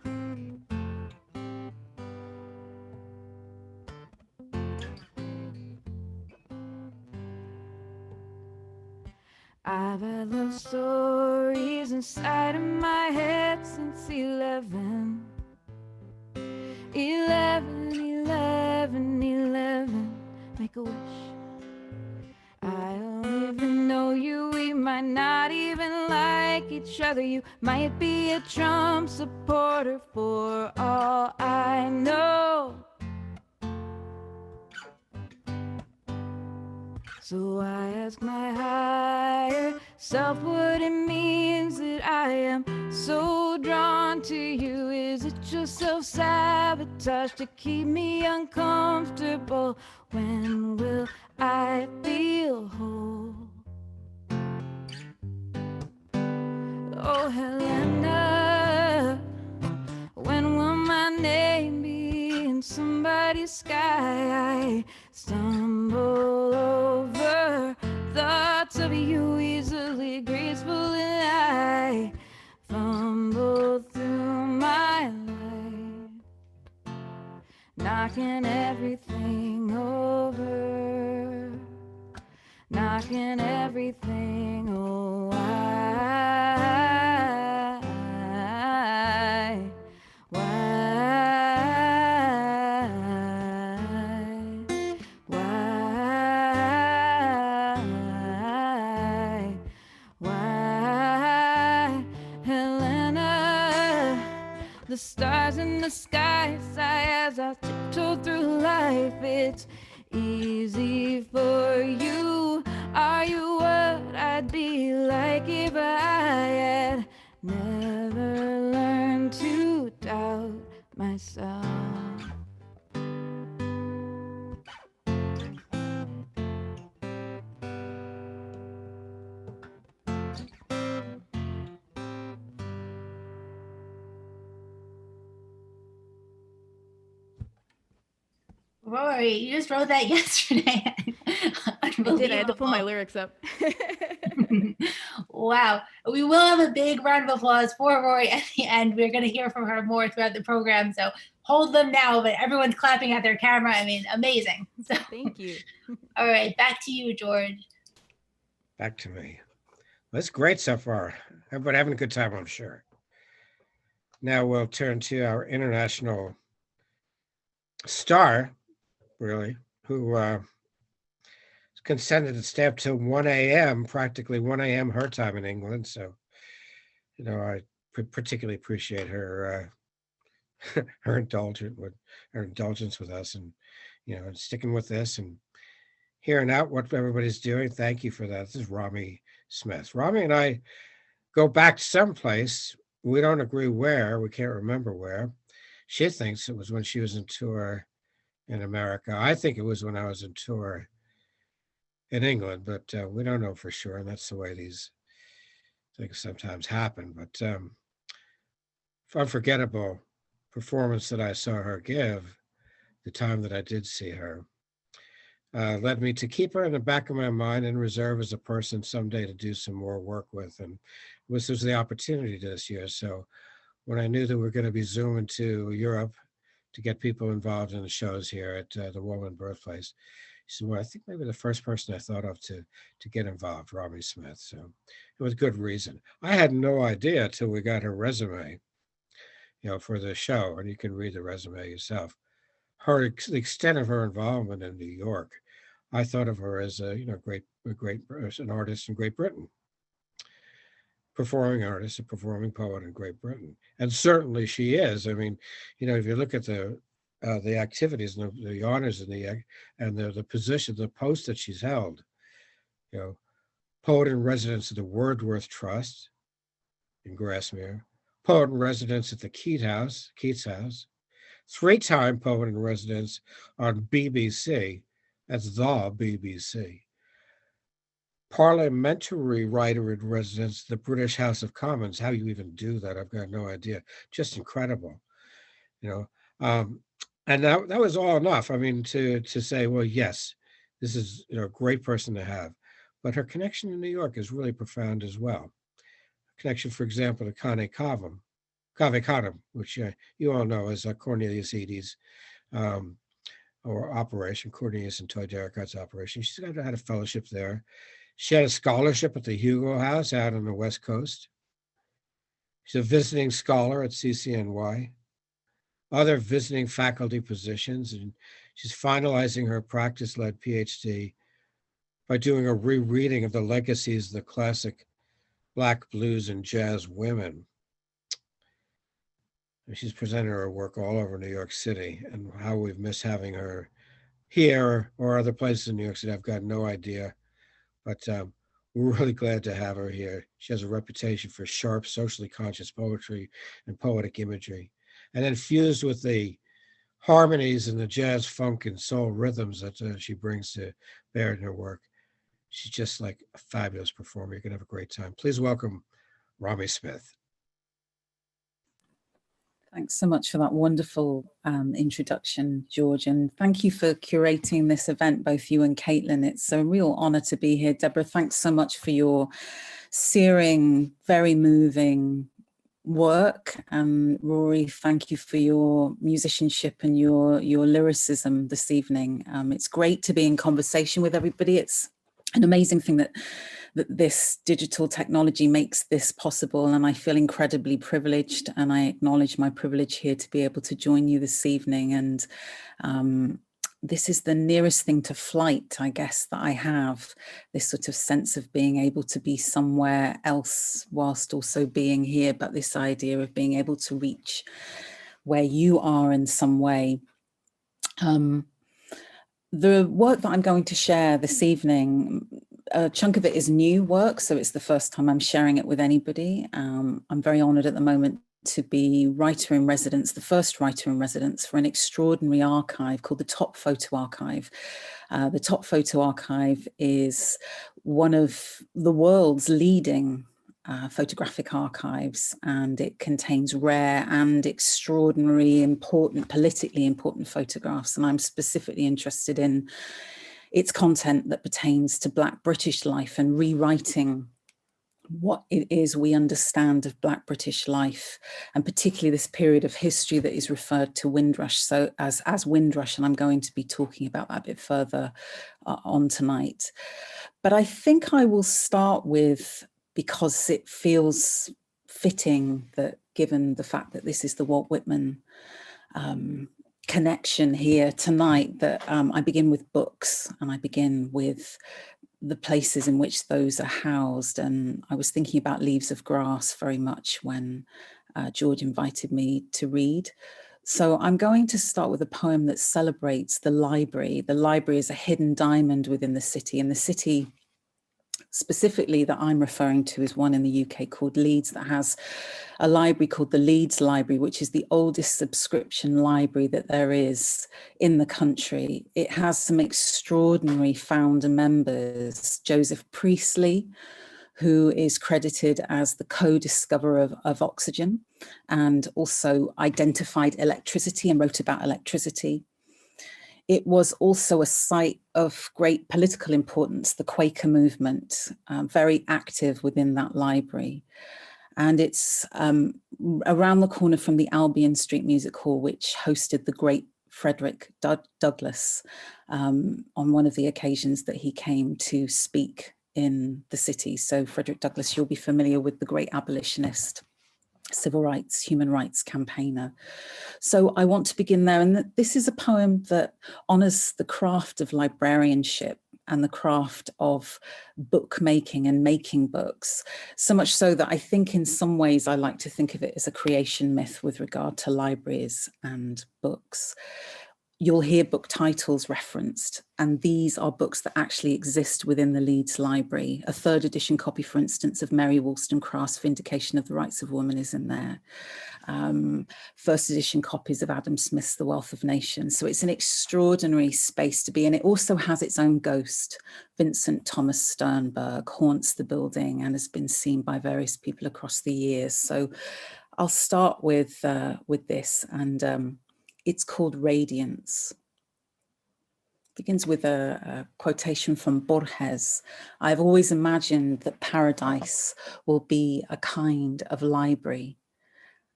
I've had love stories inside of my head since 11. 11, 11, 11, make a wish. I don't even know you, we might not even like each other. You might be a Trump supporter for all I know. So I ask my higher self what it means that I am so drawn to you. Is it just self-sabotage to keep me uncomfortable? When will I feel whole? Oh, Helena, when will my name be in somebody's sky? I stumble over thoughts of you easily graceful, and I fumble through my life, knocking everything over, knocking everything over. The stars in the sky sigh as I tiptoe through life. It's easy for you. Are you what I'd be like if I had never learned to doubt myself? Rory, you just wrote that yesterday. I did. I had to pull my Unbelievable. lyrics up. Wow. We will have a big round of applause for Rory at the end. We're going to hear from her more throughout the program. So hold them now, but everyone's clapping at their camera. I mean, amazing. So, Thank you. all right, back to you, George. Back to me. That's great so far. Everybody having a good time, I'm sure. Now we'll turn to our international star, really, who consented to stay up till 1 a.m., practically 1 a.m. her time in England. So, I particularly appreciate her her indulgence with us, and sticking with this and hearing out what everybody's doing. Thank you for that. This is Rommi Smith. Rommi and I go back to someplace. We don't agree where. We can't remember where. She thinks it was when she was in tour in America. I think it was when I was in tour in England, but we don't know for sure. And that's the way these things sometimes happen. But unforgettable performance that I saw her give the time that I did see her led me to keep her in the back of my mind in reserve as a person someday to do some more work with. And this was the opportunity this year. So when I knew that we were going to be zooming to Europe to get people involved in the shows here at the Woman Birthplace, she said, well, I think maybe the first person I thought of to get involved, Rommi Smith. So it was good reason. I had no idea till we got her resume, for the show, and you can read the resume yourself. The extent of her involvement in New York, I thought of her as an artist in Great Britain, performing artist, a performing poet in Great Britain, and certainly she is. I mean, if you look at the activities and the honors and the position, the post that she's held, poet in residence at the Wordsworth Trust in Grassmere, poet in residence at the Keats House, 3-time poet in residence on BBC, that's the BBC, parliamentary writer in residence at the British House of Commons. How you even do that, I've got no idea. Just incredible, and that was all enough. I mean, to say, well, yes, this is a great person to have, but her connection to New York is really profound as well. Connection, for example, to Kane Kadam, which you all know as Cornelius Eady's or operation, Cornelius and Toy Derricott's operation. She's had a fellowship there. She had a scholarship at the Hugo House out on the West Coast. She's a visiting scholar at CCNY. Other visiting faculty positions, and she's finalizing her practice-led PhD by doing a rereading of the legacies of the classic Black blues and jazz women. And she's presented her work all over New York City, and how we've missed having her here or other places in New York City, I've got no idea. But we're really glad to have her here. She has a reputation for sharp, socially conscious poetry and poetic imagery, and then fused with the harmonies and the jazz, funk, and soul rhythms that she brings to bear in her work. She's just like a fabulous performer. You're going to have a great time. Please welcome Rommi Smith. Thanks so much for that wonderful introduction, George, and thank you for curating this event, both you and Caitlin. It's a real honor to be here. Deborah, thanks so much for your searing, very moving work. Rorie, thank you for your musicianship and your lyricism this evening. It's great to be in conversation with everybody. It's an amazing thing that this digital technology makes this possible, and I feel incredibly privileged, and I acknowledge my privilege here to be able to join you this evening. And this is the nearest thing to flight, I guess, that I have, this sort of sense of being able to be somewhere else whilst also being here, but this idea of being able to reach where you are in some way. The work that I'm going to share this evening, a chunk of it is new work, so it's the first time I'm sharing it with anybody. I'm very honoured at the moment to be writer-in-residence, the first writer-in-residence for an extraordinary archive called the Top Photo Archive. The Top Photo Archive is one of the world's leading photographic archives, and it contains rare and extraordinary, important, politically important photographs. And I'm specifically interested in its content that pertains to Black British life and rewriting what it is we understand of Black British life, and particularly this period of history that is referred to Windrush as Windrush, and I'm going to be talking about that a bit further on tonight. But I think I will start with, because it feels fitting that given the fact that this is the Walt Whitman connection here tonight, that I begin with books, and I begin with the places in which those are housed. And I was thinking about Leaves of Grass very much when George invited me to read. So I'm going to start with a poem that celebrates the library. The library is a hidden diamond within the city, and the city specifically that I'm referring to is one in the UK called Leeds, that has a library called the Leeds Library, which is the oldest subscription library that there is in the country. It has some extraordinary founder members. Joseph Priestley, who is credited as the co-discoverer of oxygen and also identified electricity and wrote about electricity. It was also a site of great political importance, the Quaker movement, very active within that library. And it's around the corner from the Albion Street Music Hall, which hosted the great Frederick Douglass on one of the occasions that he came to speak in the city. So Frederick Douglass, you'll be familiar with, the great abolitionist, civil rights, human rights campaigner. So I want to begin there. And this is a poem that honors the craft of librarianship and the craft of bookmaking and making books, so much so that I think in some ways I like to think of it as a creation myth with regard to libraries and books. You'll hear book titles referenced, and these are books that actually exist within the Leeds Library. A 3rd edition copy, for instance, of Mary Wollstonecraft's Vindication of the Rights of Woman is in there. 1st edition copies of Adam Smith's The Wealth of Nations. So it's an extraordinary space to be in. It also has its own ghost. Vincent Thomas Sternberg haunts the building and has been seen by various people across the years. So I'll start with this, and it's called Radiance. It begins with a quotation from Borges. I've always imagined that paradise will be a kind of library.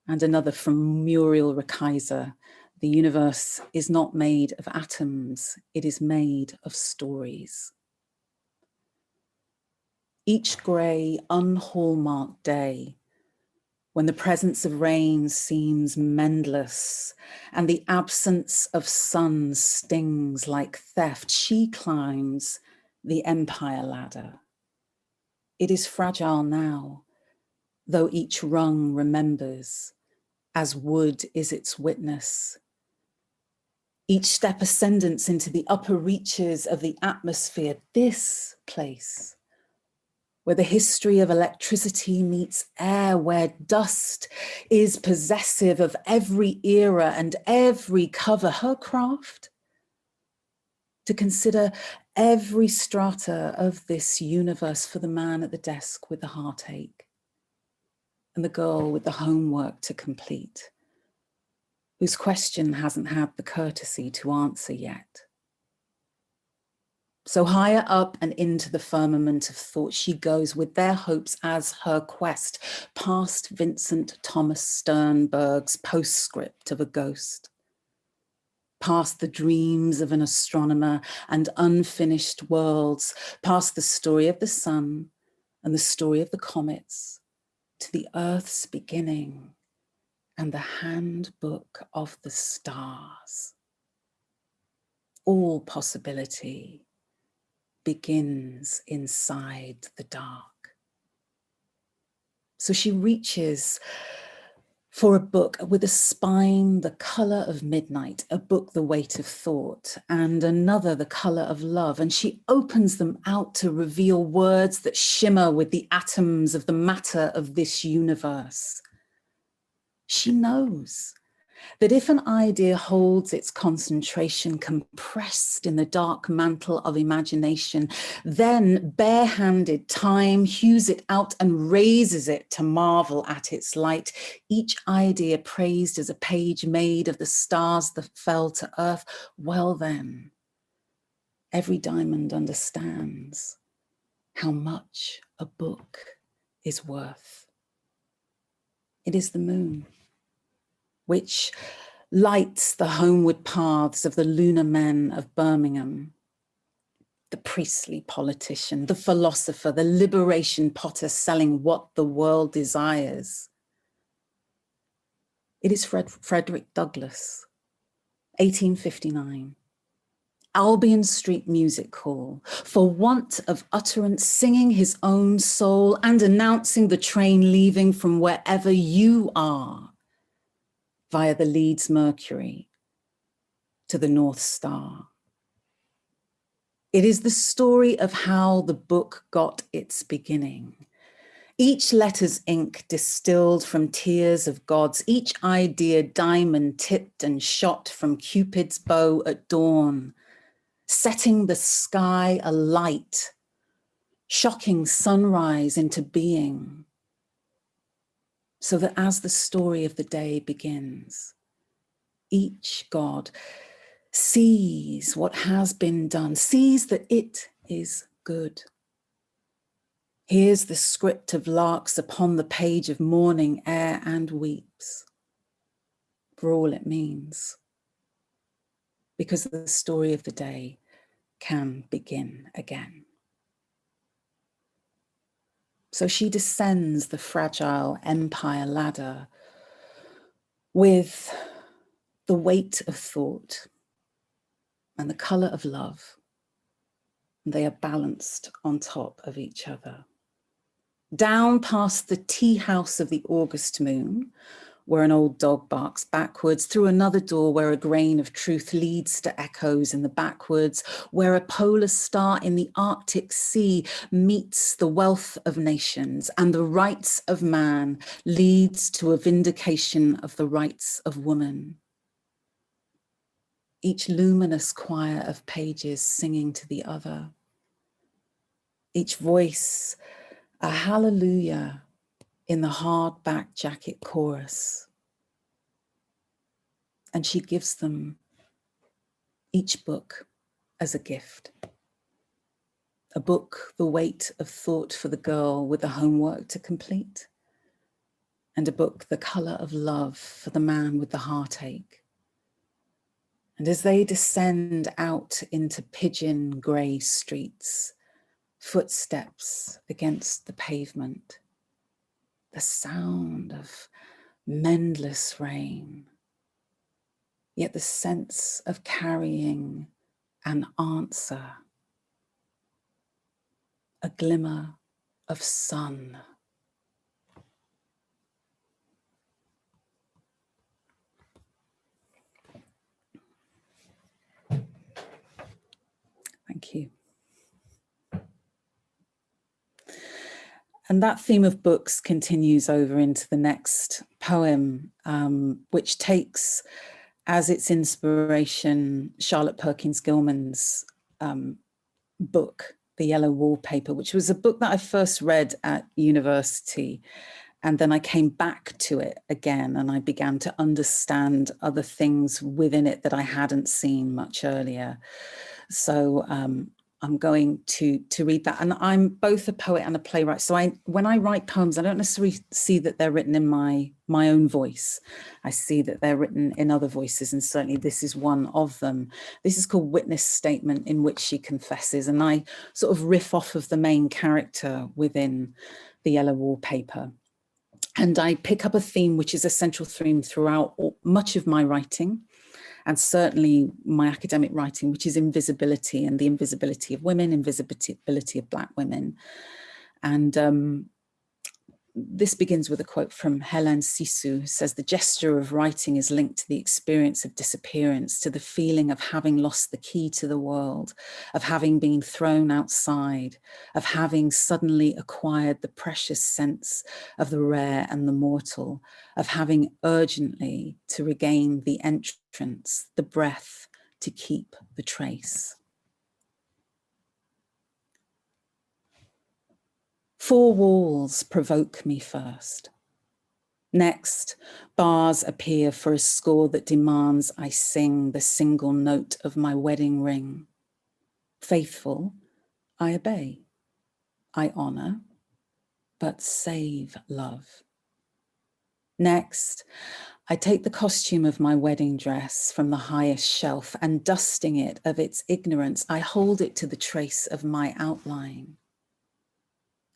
And another from Muriel Rukeyser, the universe is not made of atoms, it is made of stories. Each grey, unhallmarked day, when the presence of rain seems mendless and the absence of sun stings like theft, she climbs the empire ladder. It is fragile now, though each rung remembers, as wood is its witness. Each step ascendance into the upper reaches of the atmosphere, this place, where the history of electricity meets air, where dust is possessive of every era and every cover, her craft, to consider every strata of this universe for the man at the desk with the heartache and the girl with the homework to complete, whose question hasn't had the courtesy to answer yet. So higher up and into the firmament of thought she goes with their hopes as her quest, past Vincent Thomas Sternberg's postscript of a ghost, past the dreams of an astronomer and unfinished worlds, past the story of the sun and the story of the comets, to the Earth's beginning and the handbook of the stars. All possibility begins inside the dark. So she reaches for a book with a spine the color of midnight, a book the weight of thought, and another the color of love. And she opens them out to reveal words that shimmer with the atoms of the matter of this universe. She knows. that if an idea holds its concentration compressed in the dark mantle of imagination, then bare-handed time hews it out and raises it to marvel at its light, each idea praised as a page made of the stars that fell to earth, well then, every diamond understands how much a book is worth. It is the moon, which lights the homeward paths of the lunar men of Birmingham, the priestly politician, the philosopher, the liberation potter selling what the world desires. It is Frederick Douglass, 1859. Albion Street Music Hall, for want of utterance, singing his own soul and announcing the train leaving from wherever you are via the Leeds Mercury to the North Star. It is the story of how the book got its beginning. Each letter's ink distilled from tears of gods, each idea diamond tipped and shot from Cupid's bow at dawn, setting the sky alight, shocking sunrise into being, so that as the story of the day begins, each god sees what has been done, sees that it is good, hears the script of larks upon the page of morning air and weeps for all it means, because the story of the day can begin again. So she descends the fragile empire ladder with the weight of thought and the colour of love. And they are balanced on top of each other. Down past the tea house of the August moon, where an old dog barks backwards, through another door where a grain of truth leads to echoes in the backwoods, where a polar star in the Arctic Sea meets the wealth of nations and the rights of man leads to a vindication of the rights of woman. Each luminous choir of pages singing to the other. Each voice a hallelujah in the hardback jacket chorus. And she gives them each book as a gift. A book, the weight of thought for the girl with the homework to complete. And a book, the colour of love for the man with the heartache. And as they descend out into pigeon grey streets, footsteps against the pavement, the sound of mendless rain, yet the sense of carrying an answer, a glimmer of sun. Thank you. And that theme of books continues over into the next poem, which takes as its inspiration Charlotte Perkins Gilman's book, The Yellow Wallpaper, which was a book that I first read at university. And then I came back to it again and I began to understand other things within it that I hadn't seen much earlier. So I'm going to read that. And I'm both a poet and a playwright. So when I write poems, I don't necessarily see that they're written in my own voice. I see that they're written in other voices, and certainly this is one of them. This is called Witness Statement, in which she confesses. And I sort of riff off of the main character within The Yellow Wallpaper. And I pick up a theme, which is a central theme throughout much of my writing, and certainly my academic writing, which is invisibility and the invisibility of women, invisibility of Black women. And this begins with a quote from Hélène Cixous, who says, "The gesture of writing is linked to the experience of disappearance, to the feeling of having lost the key to the world, of having been thrown outside, of having suddenly acquired the precious sense of the rare and the mortal, of having urgently to regain the entrance, the breath to keep the trace." 4 walls provoke me first. Next, bars appear for a score that demands I sing the single note of my wedding ring. Faithful, I obey. I honor, but save love. Next, I take the costume of my wedding dress from the highest shelf, and dusting it of its ignorance, I hold it to the trace of my outline.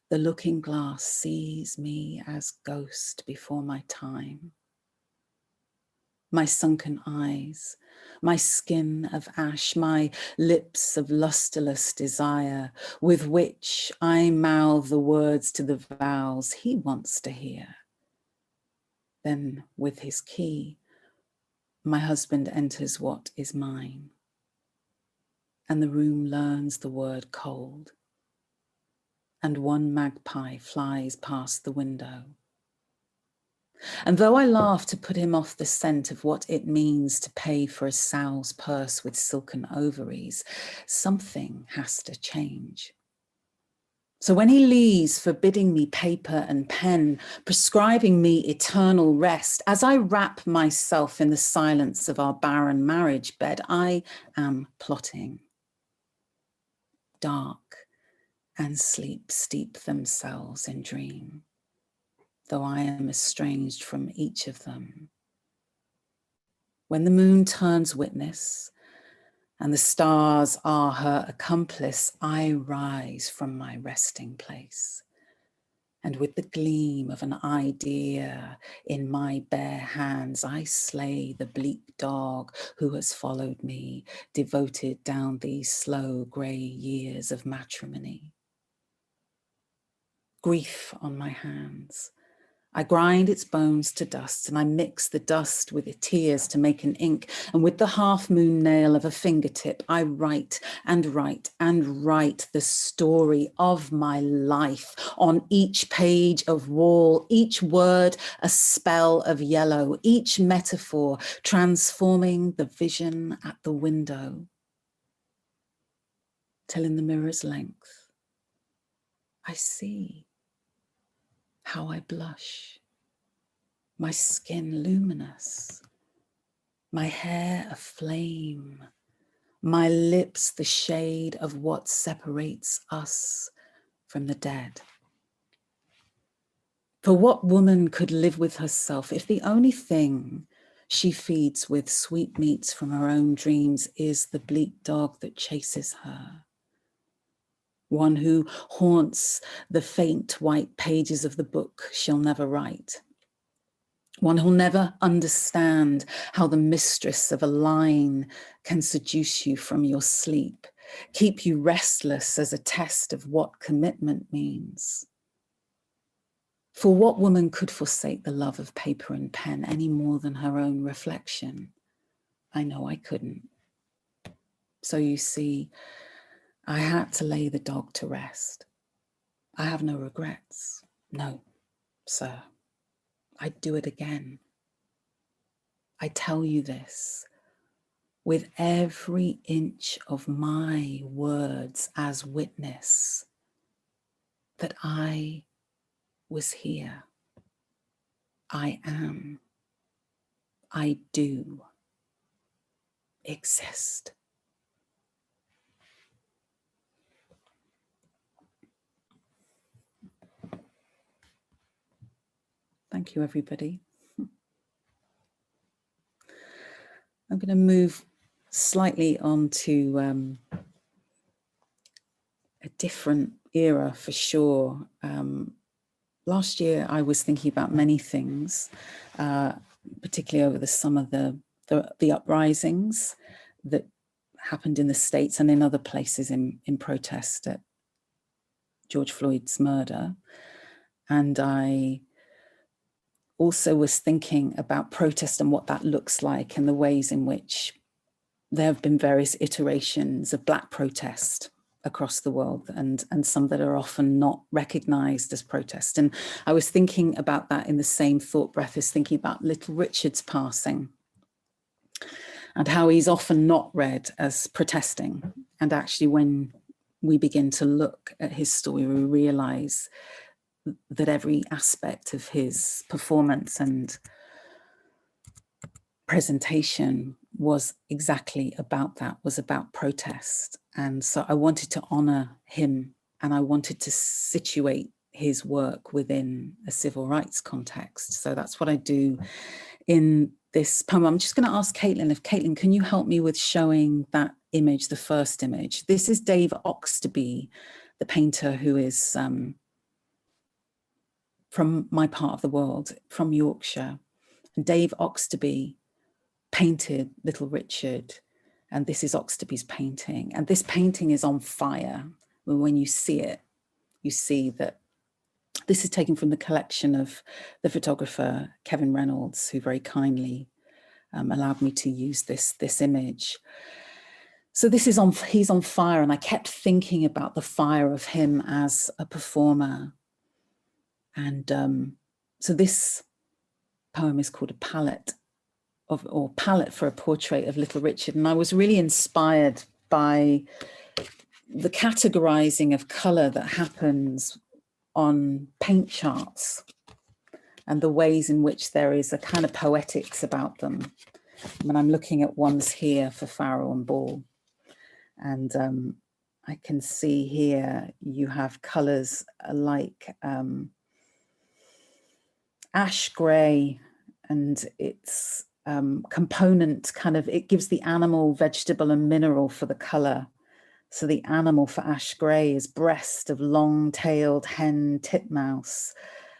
The looking glass sees me as ghost before my time. My sunken eyes, my skin of ash, my lips of lusterless desire, with which I mouth the words to the vows he wants to hear. Then with his key, my husband enters what is mine, and the room learns the word cold. And one magpie flies past the window. And though I laugh to put him off the scent of what it means to pay for a sow's purse with silken ovaries, something has to change. So when he leaves, forbidding me paper and pen, prescribing me eternal rest, as I wrap myself in the silence of our barren marriage bed, I am plotting. Dark and sleep steep themselves in dream, though I am estranged from each of them. When the moon turns witness and the stars are her accomplice, I rise from my resting place, and with the gleam of an idea in my bare hands, I slay the bleak dog who has followed me, devoted down these slow grey years of matrimony. Grief on my hands. I grind its bones to dust, and I mix the dust with the tears to make an ink, and with the half-moon nail of a fingertip, I write and write and write the story of my life on each page of wall, each word a spell of yellow, each metaphor transforming the vision at the window, till in the mirror's length, I see how I blush, my skin luminous, my hair aflame, my lips the shade of what separates us from the dead. For what woman could live with herself if the only thing she feeds with sweetmeats from her own dreams is the bleak dog that chases her? One who haunts the faint white pages of the book she'll never write. One who'll never understand how the mistress of a line can seduce you from your sleep, keep you restless as a test of what commitment means. For what woman could forsake the love of paper and pen any more than her own reflection? I know I couldn't. So you see, I had to lay the dog to rest. I have no regrets. No, sir. I'd do it again. I tell you this with every inch of my words as witness that I was here. I am. I do exist. Thank you, everybody. I'm going to move slightly on to a different era for sure. Last year, I was thinking about many things, particularly over the summer, the uprisings that happened in the States and in other places in protest at George Floyd's murder. And I also was thinking about protest and what that looks like, and the ways in which there have been various iterations of Black protest across the world, and some that are often not recognized as protest. And I was thinking about that in the same thought breath as thinking about Little Richard's passing, and how he's often not read as protesting. And actually, when we begin to look at his story, we realize that every aspect of his performance and presentation was exactly about that, was about protest. And so I wanted to honor him, and I wanted to situate his work within a civil rights context. So that's what I do in this poem. I'm just going to ask Caitlin, if Caitlin, can you help me with showing that image, the first image? This is Dave Oxtoby, the painter who is from my part of the world, from Yorkshire. And Dave Oxtoby painted Little Richard, and this is Oxtoby's painting. And this painting is on fire. When you see it, you see that this is taken from the collection of the photographer Kevin Reynolds, who very kindly allowed me to use this image. So this is he's on fire, and I kept thinking about the fire of him as a performer. And so this poem is called A Palette Palette for a Portrait of Little Richard. And I was really inspired by the categorizing of color that happens on paint charts, and the ways in which there is a kind of poetics about them. I mean, I'm looking at ones here for Farrow and Ball, and I can see here you have colors like ash gray, and it's component kind of, it gives the animal, vegetable and mineral for the color. So the animal for ash gray is breast of long-tailed hen titmouse,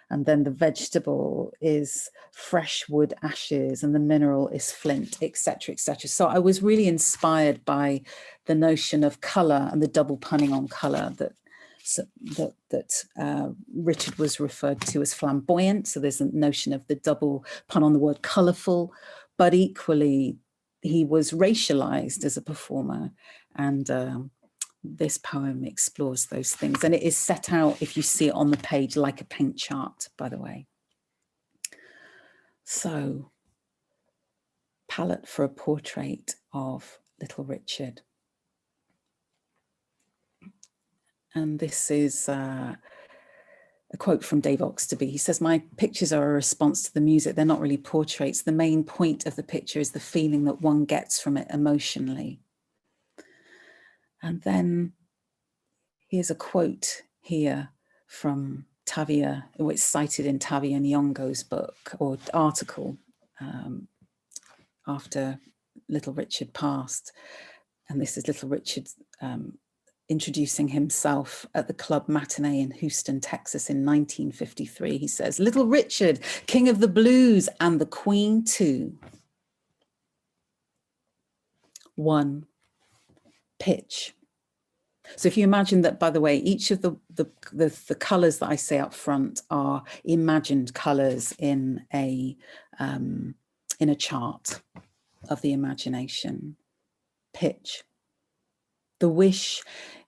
and then the vegetable is fresh wood ashes, and the mineral is flint, etc., etc. So I was really inspired by the notion of color and the double punning on color that Richard was referred to as flamboyant. So there's a notion of the double pun on the word colorful, but equally he was racialized as a performer. And this poem explores those things, and it is set out, if you see it on the page, like a paint chart, by the way. So, Palette for a Portrait of Little Richard. And this is a quote from Dave Oxtoby. He says, "My pictures are a response to the music. They're not really portraits. The main point of the picture is the feeling that one gets from it emotionally." And then here's a quote here from Tavia, which is cited in Tavia Nyong'o's book or article after Little Richard passed. And this is Little Richard introducing himself at the club Matinee in Houston, Texas in 1953. He says, "Little Richard, king of the blues and the queen too." 1, pitch. So if you imagine that, by the way, each of the colors that I say up front are imagined colors in a chart of the imagination. Pitch. The wish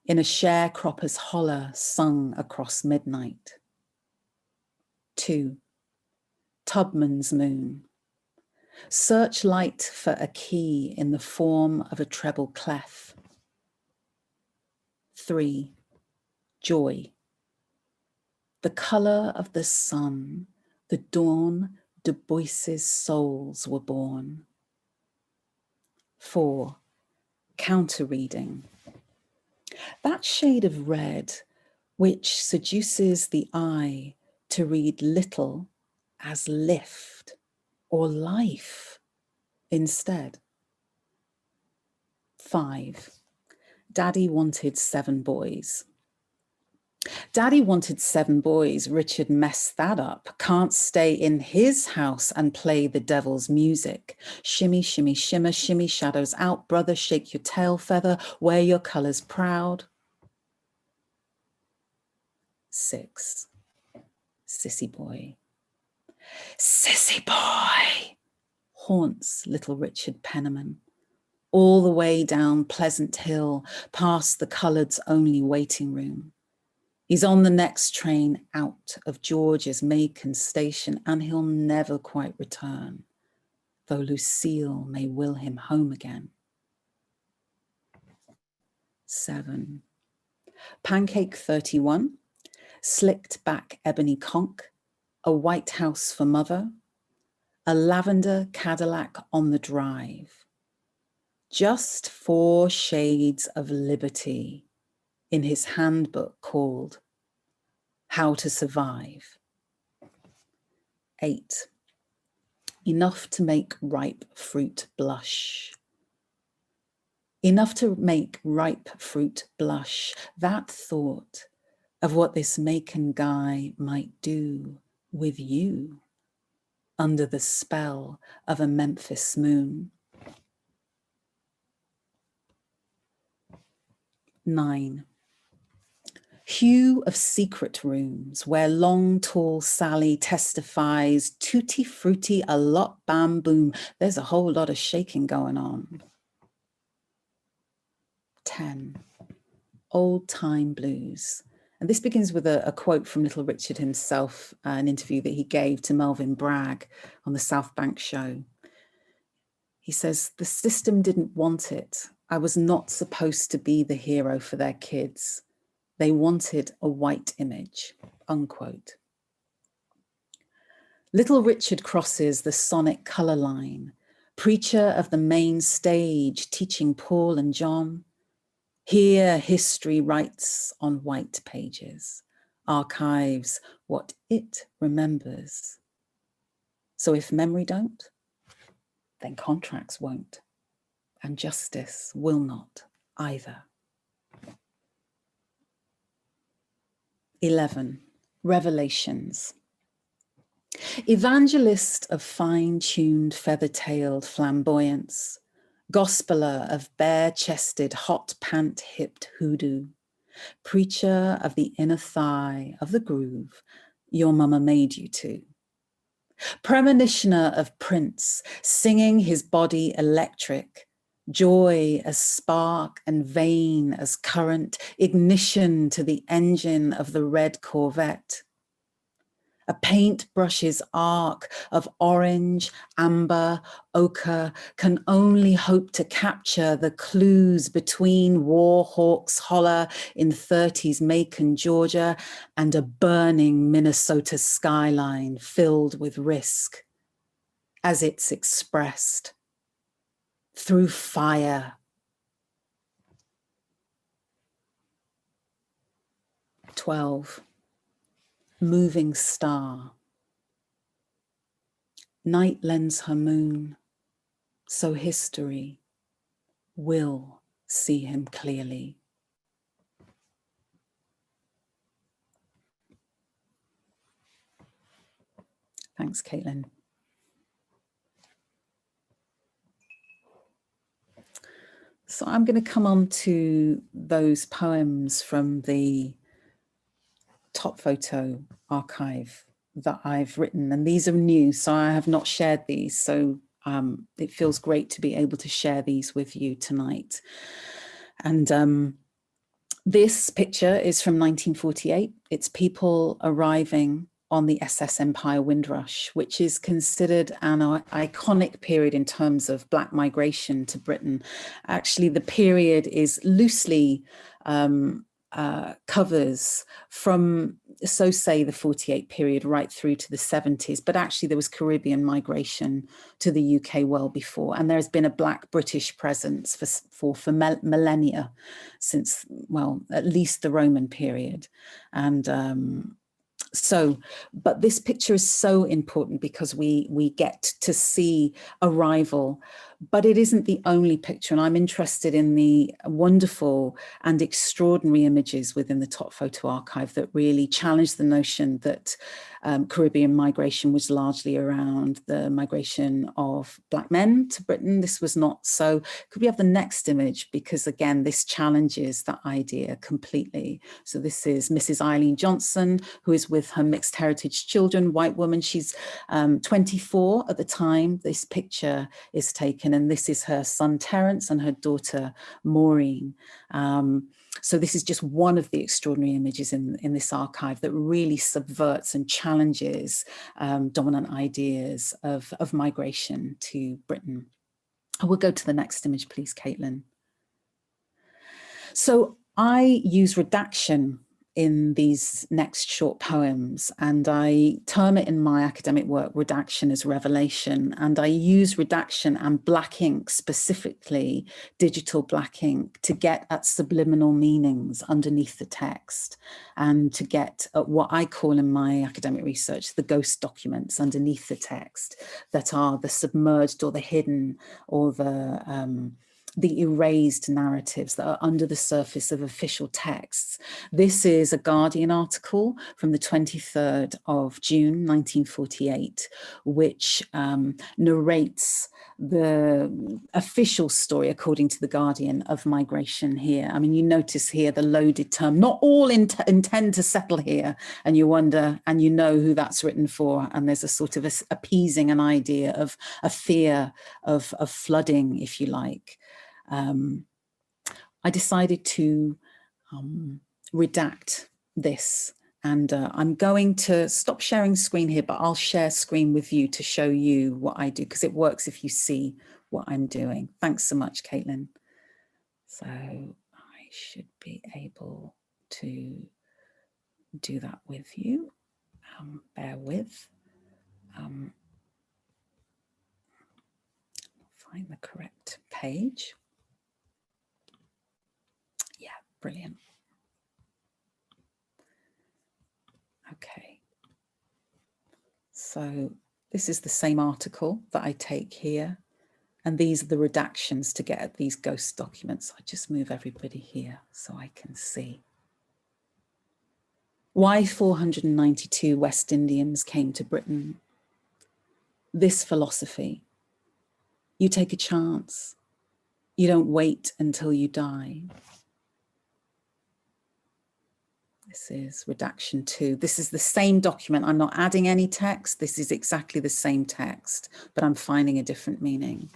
in a sharecropper's holler sung across midnight. 2, Tubman's moon. Searchlight for a key in the form of a treble clef. 3, joy. The color of the sun, the dawn Du Bois's souls were born. 4, counter reading. That shade of red which seduces the eye to read little as lift or life instead. 5, Daddy wanted 7 boys. Daddy wanted 7 boys. Richard messed that up. Can't stay in his house and play the devil's music. Shimmy, shimmy, shimmer, shimmy shadows out. Brother, shake your tail feather. Wear your colors proud. 6, sissy boy. Sissy boy haunts little Richard Penniman, all the way down Pleasant Hill, past the coloured's only waiting room. He's on the next train out of George's Macon station, and he'll never quite return, though Lucille may will him home again. 7. Pancake 31, slicked back ebony conch, a White House for mother, a lavender Cadillac on the drive. Just 4 shades of liberty in his handbook called How to Survive. 8. Enough to make ripe fruit blush. Enough to make ripe fruit blush. That thought of what this Macon guy might do with you under the spell of a Memphis moon. 9. Hue of secret rooms where long, tall Sally testifies, tutti frutti, a lot bam boom. There's a whole lot of shaking going on. 10. Old time blues. And this begins with a quote from Little Richard himself, an interview that he gave to Melvin Bragg on the South Bank show. He says, "The system didn't want it. I was not supposed to be the hero for their kids. They wanted a white image," unquote. Little Richard crosses the sonic colour line, preacher of the main stage, teaching Paul and John. Here history writes on white pages, archives what it remembers. So if memory don't, then contracts won't, and justice will not either. 11. Revelations. Evangelist of fine-tuned, feather-tailed flamboyance, gospeler of bare-chested, hot-pant-hipped hoodoo, preacher of the inner thigh, of the groove your mama made you to, premonitioner of Prince, singing his body electric, joy as spark and vein as current, ignition to the engine of the red Corvette. A paintbrush's arc of orange, amber, ochre can only hope to capture the clues between War Hawk's Holler in 30s Macon, Georgia, and a burning Minnesota skyline filled with risk, as it's expressed through fire. 12. Moving star. Night lends her moon, so history will see him clearly. Thanks, Caitlin. So I'm going to come on to those poems from the top photo archive that I've written, and these are new, so I have not shared these, so it feels great to be able to share these with you tonight. And this picture is from 1948. It's people arriving on the SS Empire Windrush, which is considered an iconic period in terms of Black migration to Britain. Actually, the period is loosely covers from, so say, the 48 period right through to the 70s, but actually there was Caribbean migration to the UK well before, and there's been a Black British presence for millennia, since, well, at least the Roman period. And but this picture is so important because we get to see arrival But it isn't the only picture, and I'm interested in the wonderful and extraordinary images within the Top Photo Archive that really challenge the notion that Caribbean migration was largely around the migration of Black men to Britain. This was not so. Could we have the next image? Because again, this challenges that idea completely. So this is Mrs. Eileen Johnson, who is with her mixed heritage children, white woman. She's 24 at the time this picture is taken, and this is her son Terence and her daughter Maureen. So this is just one of the extraordinary images in this archive that really subverts and challenges dominant ideas of migration to Britain. I will go to the next image, please, Caitlin. So I use redaction in these next short poems, and I term it in my academic work redaction as revelation, and I use redaction and black ink, specifically digital black ink, to get at subliminal meanings underneath the text, and to get at what I call in my academic research the ghost documents underneath the text, that are the submerged or the hidden or the erased narratives that are under the surface of official texts. This is a Guardian article from the 23rd of June, 1948, which narrates the official story, according to the Guardian, of migration here. I mean, you notice here the loaded term, not all intend to settle here, and you wonder, and you know who that's written for, and there's a sort of appeasing an idea of a fear of flooding, if you like. I decided to redact this, and I'm going to stop sharing screen here, but I'll share screen with you to show you what I do, because it works if you see what I'm doing. Thanks so much, Caitlin. So I should be able to do that with you. Bear with. Find the correct page. Yeah, brilliant. Okay. So this is the same article that I take here, and these are the redactions to get at these ghost documents. I just move everybody here so I can see. Why 492 West Indians came to Britain. This philosophy. You take a chance. You don't wait until you die. This is redaction 2. This is the same document. I'm not adding any text. This is exactly the same text, but I'm finding a different meaning.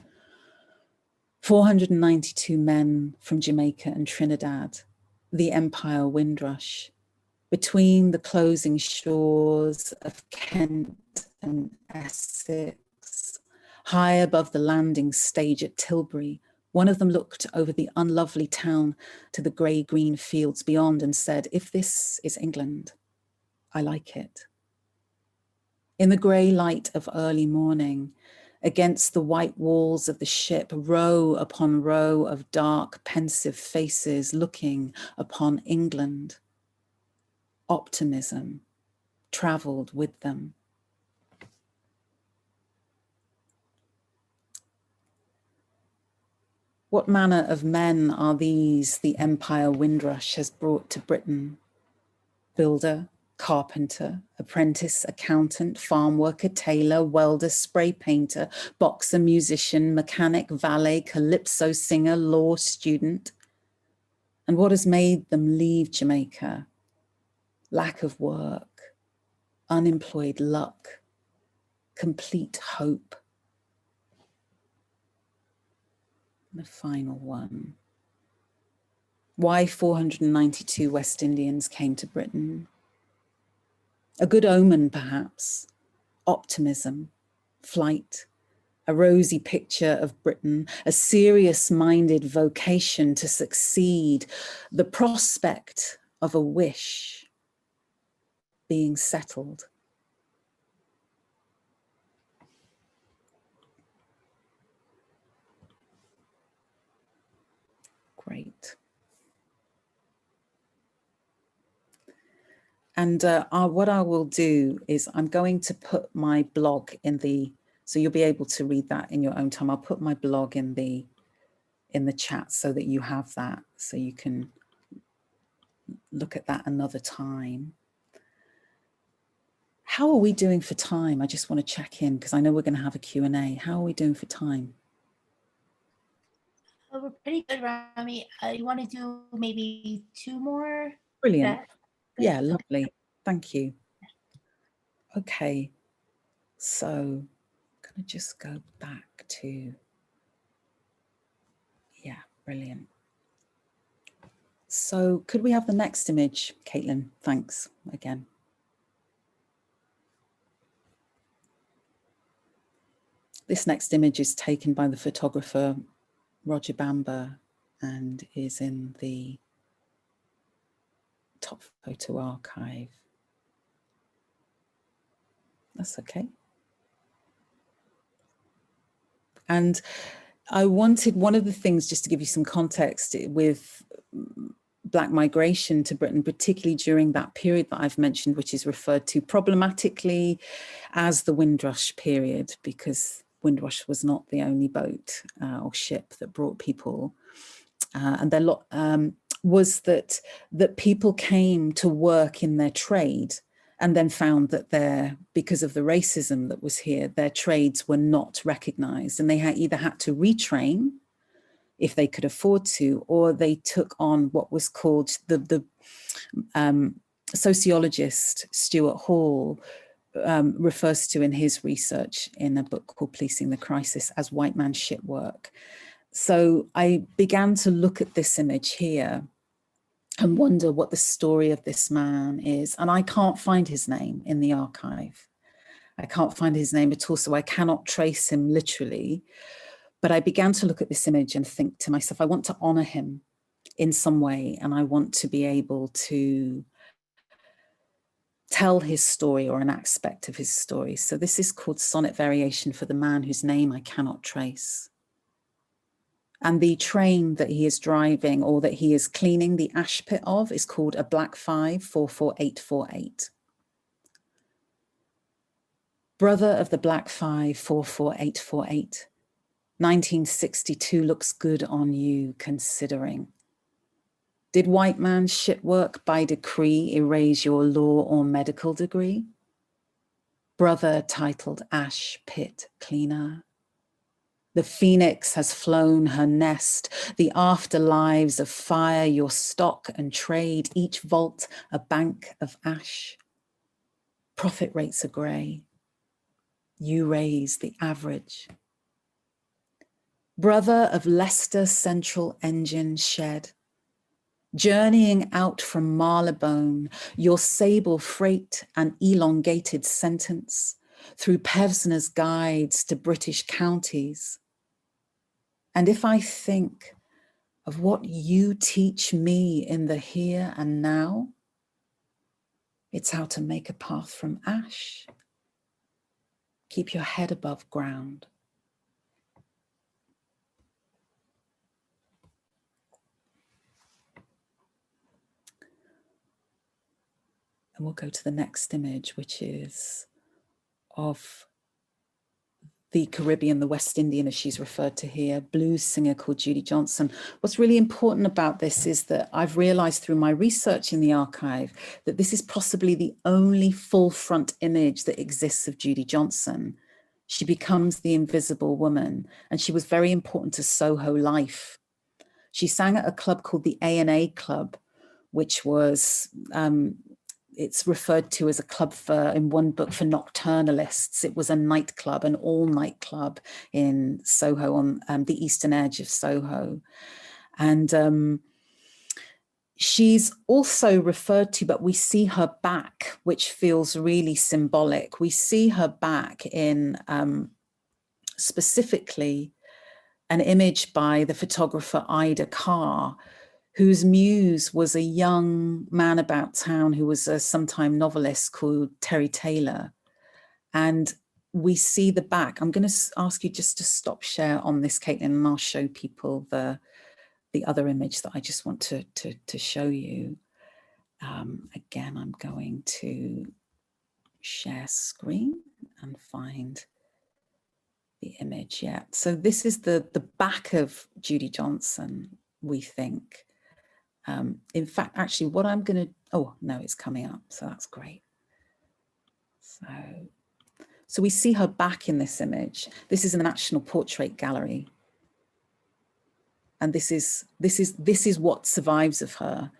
492 men from Jamaica and Trinidad, the Empire Windrush, between the closing shores of Kent and Essex, high above the landing stage at Tilbury. One of them looked over the unlovely town to the grey-green fields beyond and said, "If this is England, I like it." In the grey light of early morning, against the white walls of the ship, row upon row of dark, pensive faces looking upon England. Optimism travelled with them. What manner of men are these the Empire Windrush has brought to Britain? Builder, carpenter, apprentice, accountant, farm worker, tailor, welder, spray painter, boxer, musician, mechanic, valet, calypso singer, law student. And what has made them leave Jamaica? Lack of work, unemployed luck, complete hope. The final one. Why 492 West Indians came to Britain? A good omen, perhaps. Optimism, flight, a rosy picture of Britain, a serious-minded vocation to succeed, the prospect of a wish being settled. Great. And what I will do is I'm going to put my blog in the So you'll be able to read that in your own time. I'll put my blog in the chat so that you have that, so you can look at that another time. How are we doing for time? I just want to check in because I know we're going to have a Q&A. How are we doing for time? Oh, we're pretty good, Rommi. You want to do maybe 2 more? Brilliant. Yeah, lovely. Thank you. Okay, so I'm going to just go back to, yeah, brilliant. So could we have the next image, Caitlin? Thanks again. This next image is taken by the photographer Roger Bamber and is in the top photo archive. That's okay. And I wanted, one of the things, just to give you some context, with Black migration to Britain, particularly during that period that I've mentioned, which is referred to problematically as the Windrush period, because Windrush was not the only boat or ship that brought people. And their lot was that people came to work in their trade and then found that because of the racism that was here, their trades were not recognized, and they either had to retrain if they could afford to, or they took on what was called the sociologist Stuart Hall refers to in his research in a book called Policing the Crisis as white man shit work. So I began to look at this image here and wonder what the story of this man is. And I can't find his name in the archive. I can't find his name at all, so I cannot trace him literally. But I began to look at this image and think to myself, I want to honor him in some way, and I want to be able to tell his story or an aspect of his story. So this is called Sonnet Variation for the Man Whose Name I Cannot Trace. And the train that he is driving, or that he is cleaning the ash pit of, is called a Black 5 44848. Brother of the Black 5 44848. 1962 looks good on you, considering. Did white man's shit work by decree erase your law or medical degree? Brother titled Ash Pit Cleaner. The phoenix has flown her nest, the afterlives of fire, your stock and trade, each vault a bank of ash. Profit rates are grey. You raise the average. Brother of Leicester Central Engine Shed, journeying out from Marylebone, your sable freight an elongated sentence through Pevsner's guides to British counties. And if I think of what you teach me in the here and now, it's how to make a path from ash. Keep your head above ground. And we'll go to the next image, which is of the Caribbean, the West Indian, as she's referred to here, blues singer called Judy Johnson. What's really important about this is that I've realized through my research in the archive that this is possibly the only full front image that exists of Judy Johnson. She becomes the invisible woman, and she was very important to Soho life. She sang at a club called the A&A Club, which was, it's referred to as a club in one book for nocturnalists. It was a nightclub, an all-night club in Soho, on the eastern edge of Soho. And she's also referred to, but we see her back, which feels really symbolic. We see her back in specifically an image by the photographer Ida Carr, whose muse was a young man about town who was a sometime novelist called Terry Taylor. And we see the back. I'm going to ask you just to stop share on this, Caitlin, and I'll show people the other image that I just want to show you. Again, I'm going to share screen and find the image, yeah. So this is the back of Judy Johnson, we think. In fact, actually, what I'm going to, oh, no, it's coming up. So that's great. So we see her back in this image. This is in the National Portrait Gallery. And this is what survives of her,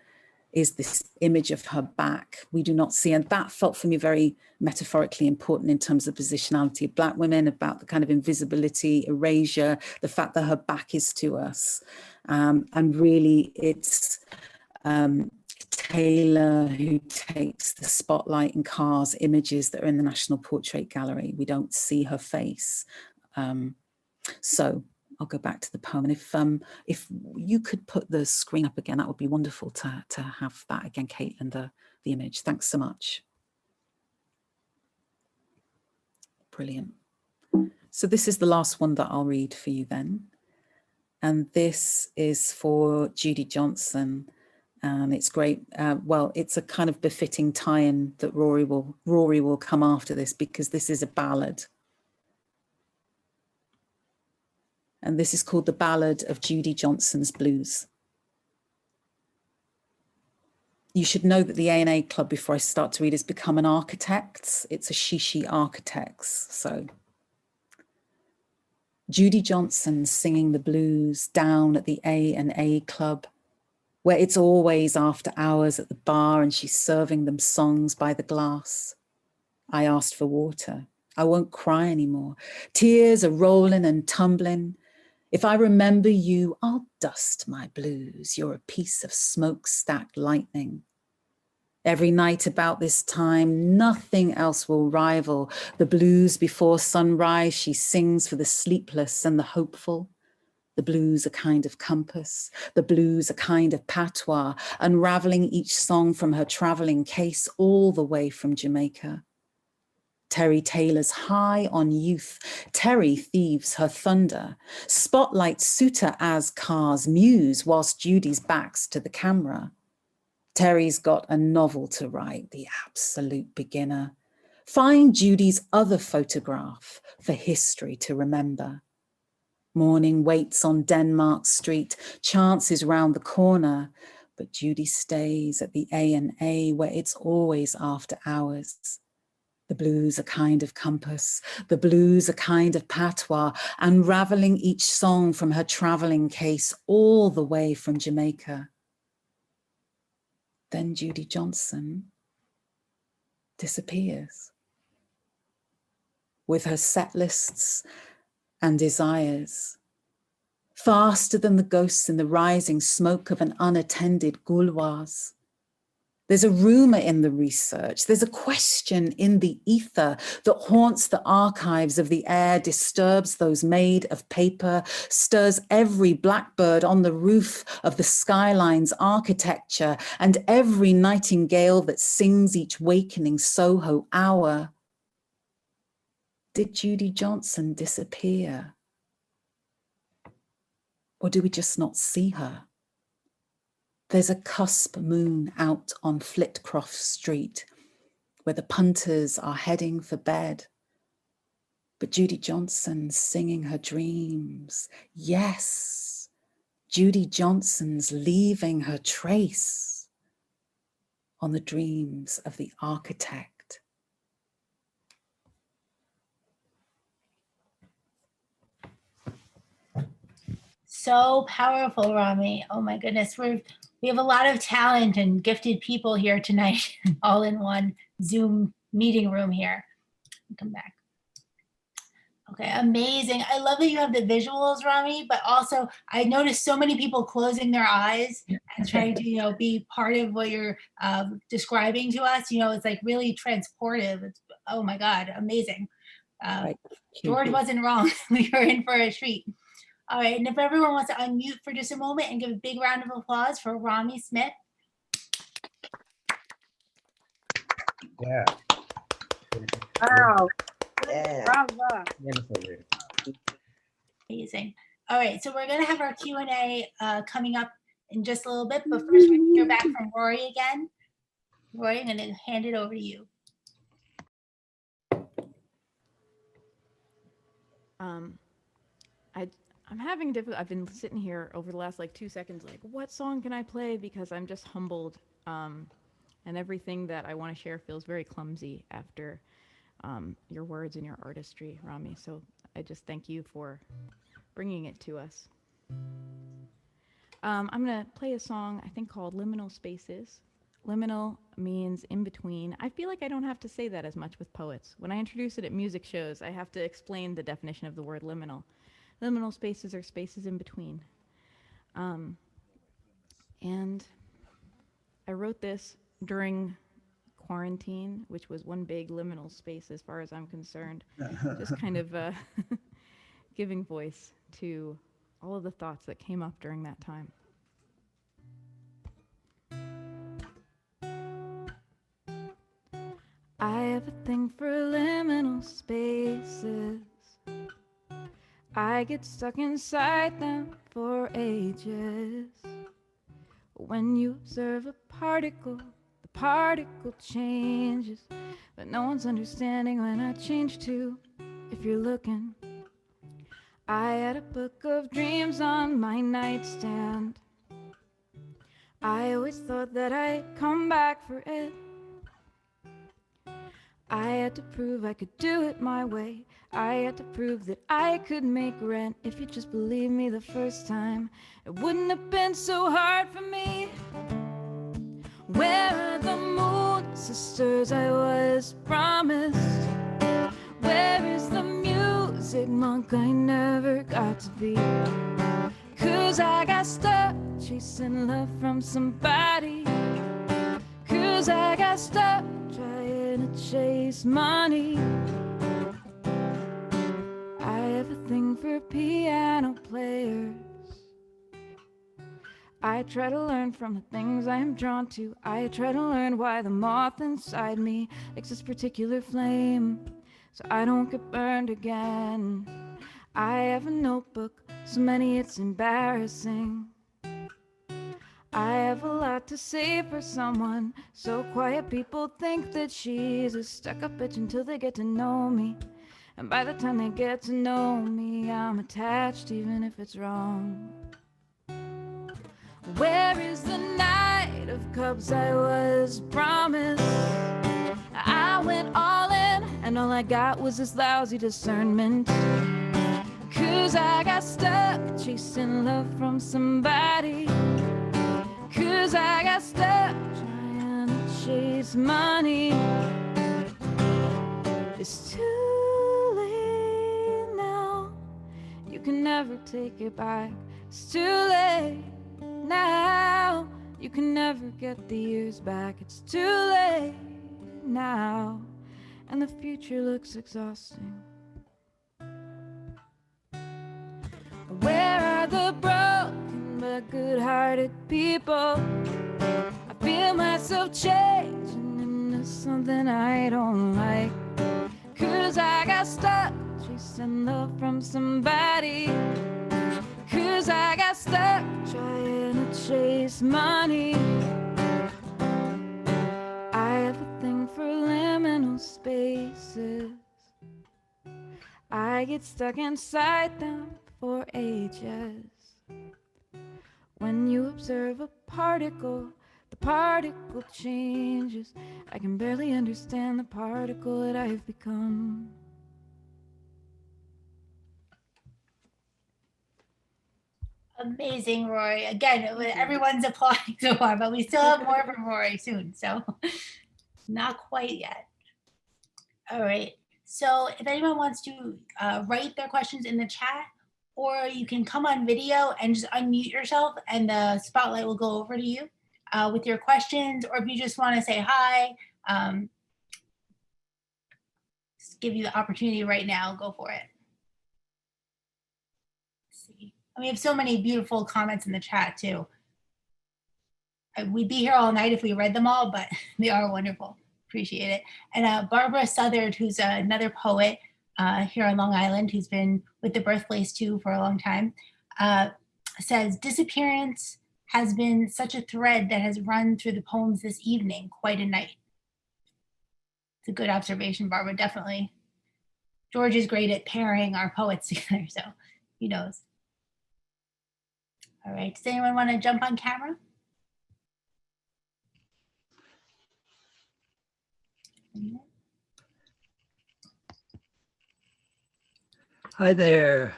is this image of her back. We do not see, and that felt for me very metaphorically important in terms of positionality of Black women, about the kind of invisibility, erasure, the fact that her back is to us. And really it's Taylor who takes the spotlight in Carr's images that are in the National Portrait Gallery. We don't see her face. So I'll go back to the poem. And if you could put the screen up again, that would be wonderful to have that again, Caitlin, the image. Thanks so much. Brilliant. So this is the last one that I'll read for you then. And this is for Judy Johnson. And it's great. Well, it's a kind of befitting tie-in that Rorie will come after this, because this is a ballad. And this is called The Ballad of Judy Johnson's Blues. You should know that the A&A Club, before I start to read, has become an architects. It's a Shishi Architects. So Judy Johnson singing the blues down at the A&A Club, where it's always after hours at the bar and she's serving them songs by the glass. I asked for water. I won't cry anymore. Tears are rolling and tumbling. If I remember you, I'll dust my blues. You're a piece of smokestack lightning. Every night about this time, nothing else will rival the blues before sunrise. She sings for the sleepless and the hopeful. The blues a kind of compass, the blues a kind of patois, unraveling each song from her traveling case all the way from Jamaica. Terry Taylor's high on youth. Terry thieves her thunder. Spotlight suitor as Carr's muse, whilst Judy's back's to the camera. Terry's got a novel to write, the absolute beginner. Find Judy's other photograph for history to remember. Morning waits on Denmark Street, chance is round the corner, but Judy stays at the A&A where it's always after hours. The blues a kind of compass, the blues a kind of patois, unraveling each song from her traveling case all the way from Jamaica. Then Judy Johnson disappears with her set lists and desires, faster than the ghosts in the rising smoke of an unattended gouloise. There's a rumor in the research, there's a question in the ether that haunts the archives of the air, disturbs those made of paper, stirs every blackbird on the roof of the skyline's architecture, and every nightingale that sings each wakening Soho hour. Did Judy Johnson disappear? Or do we just not see her? There's a cusp moon out on Flitcroft Street where the punters are heading for bed. But Judy Johnson's singing her dreams. Yes, Judy Johnson's leaving her trace on the dreams of the architect. So powerful, Rommi. Oh my goodness. We have a lot of talent and gifted people here tonight, all in one Zoom meeting room here. Come back. Okay, amazing. I love that you have the visuals, Rommi, but also I noticed so many people closing their eyes and trying to, be part of what you're describing to us. It's like really transportive. It's, oh my God, amazing. George wasn't wrong. We were in for a treat. All right, and if everyone wants to unmute for just a moment and give a big round of applause for Rommi Smith. Yeah. Wow. Yeah. Bravo. Wonderful. Amazing. All right, so we're going to have our Q&A coming up in just a little bit, but first we're going to hear back from Rorie again. Rorie, I'm going to hand it over to you. I'm having difficulty. I've been sitting here over the last like 2 seconds, like, what song can I play? Because I'm just humbled, and everything that I want to share feels very clumsy after your words and your artistry, Rommi. So I just thank you for bringing it to us. I'm gonna play a song I think called Liminal Spaces. Liminal means in between. I feel like I don't have to say that as much with poets. When I introduce it at music shows, I have to explain the definition of the word liminal. Liminal spaces are spaces in between. And I wrote this during quarantine, which was one big liminal space as far as I'm concerned. Just kind of giving voice to all of the thoughts that came up during that time. I have a thing for liminal spaces. I get stuck inside them for ages. When you observe a particle, the particle changes, but no one's understanding when I change too, if you're looking. I had a book of dreams on my nightstand. I always thought that I'd come back for it. I had to prove I could do it my way. I had to prove that I could make rent. If you just believed me the first time, it wouldn't have been so hard for me. Where are the moon sisters I was promised? Where is the music monk I never got to be? 'Cause I got stuck chasing love from somebody. 'Cause I got stuck trying to chase money. I have a thing for piano players. I try to learn from the things I am drawn to. I try to learn why the moth inside me likes this particular flame, so I don't get burned again. I have a notebook, so many it's embarrassing. I have a lot to say for someone so quiet people think that she's a stuck-up bitch until they get to know me. And by the time they get to know me, I'm attached even if it's wrong. Where is the Knight of Cups I was promised? I went all in and all I got was this lousy discernment. 'Cause I got stuck chasing love from somebody. 'Cause I got stuck trying to chase money. It's too late now. You can never take it back. It's too late now. You can never get the years back. It's too late now. And the future looks exhausting. Where are the broken but good-hearted people? I feel myself changing into something I don't like. 'Cause I got stuck chasing love from somebody. 'Cause I got stuck trying to chase money. I have a thing for liminal spaces. I get stuck inside them for ages. When you observe a particle, the particle changes. I can barely understand the particle that I've become. Amazing, Rorie. Again, everyone's applauding so far, but we still have more from Rorie soon, so not quite yet. All right. So if anyone wants to write their questions in the chat, or you can come on video and just unmute yourself and the spotlight will go over to you with your questions, or if you just want to say hi, just give you the opportunity right now, go for it. Let's see. We have so many beautiful comments in the chat too. We'd be here all night if we read them all, but they are wonderful. Appreciate it. And Barbara Southard, who's another poet here on Long Island, who's been with the Birthplace too for a long time, says, disappearance has been such a thread that has run through the poems this evening, quite a night. It's a good observation, Barbara, definitely. George is great at pairing our poets together, so who knows? All right, does anyone want to jump on camera? Hi there.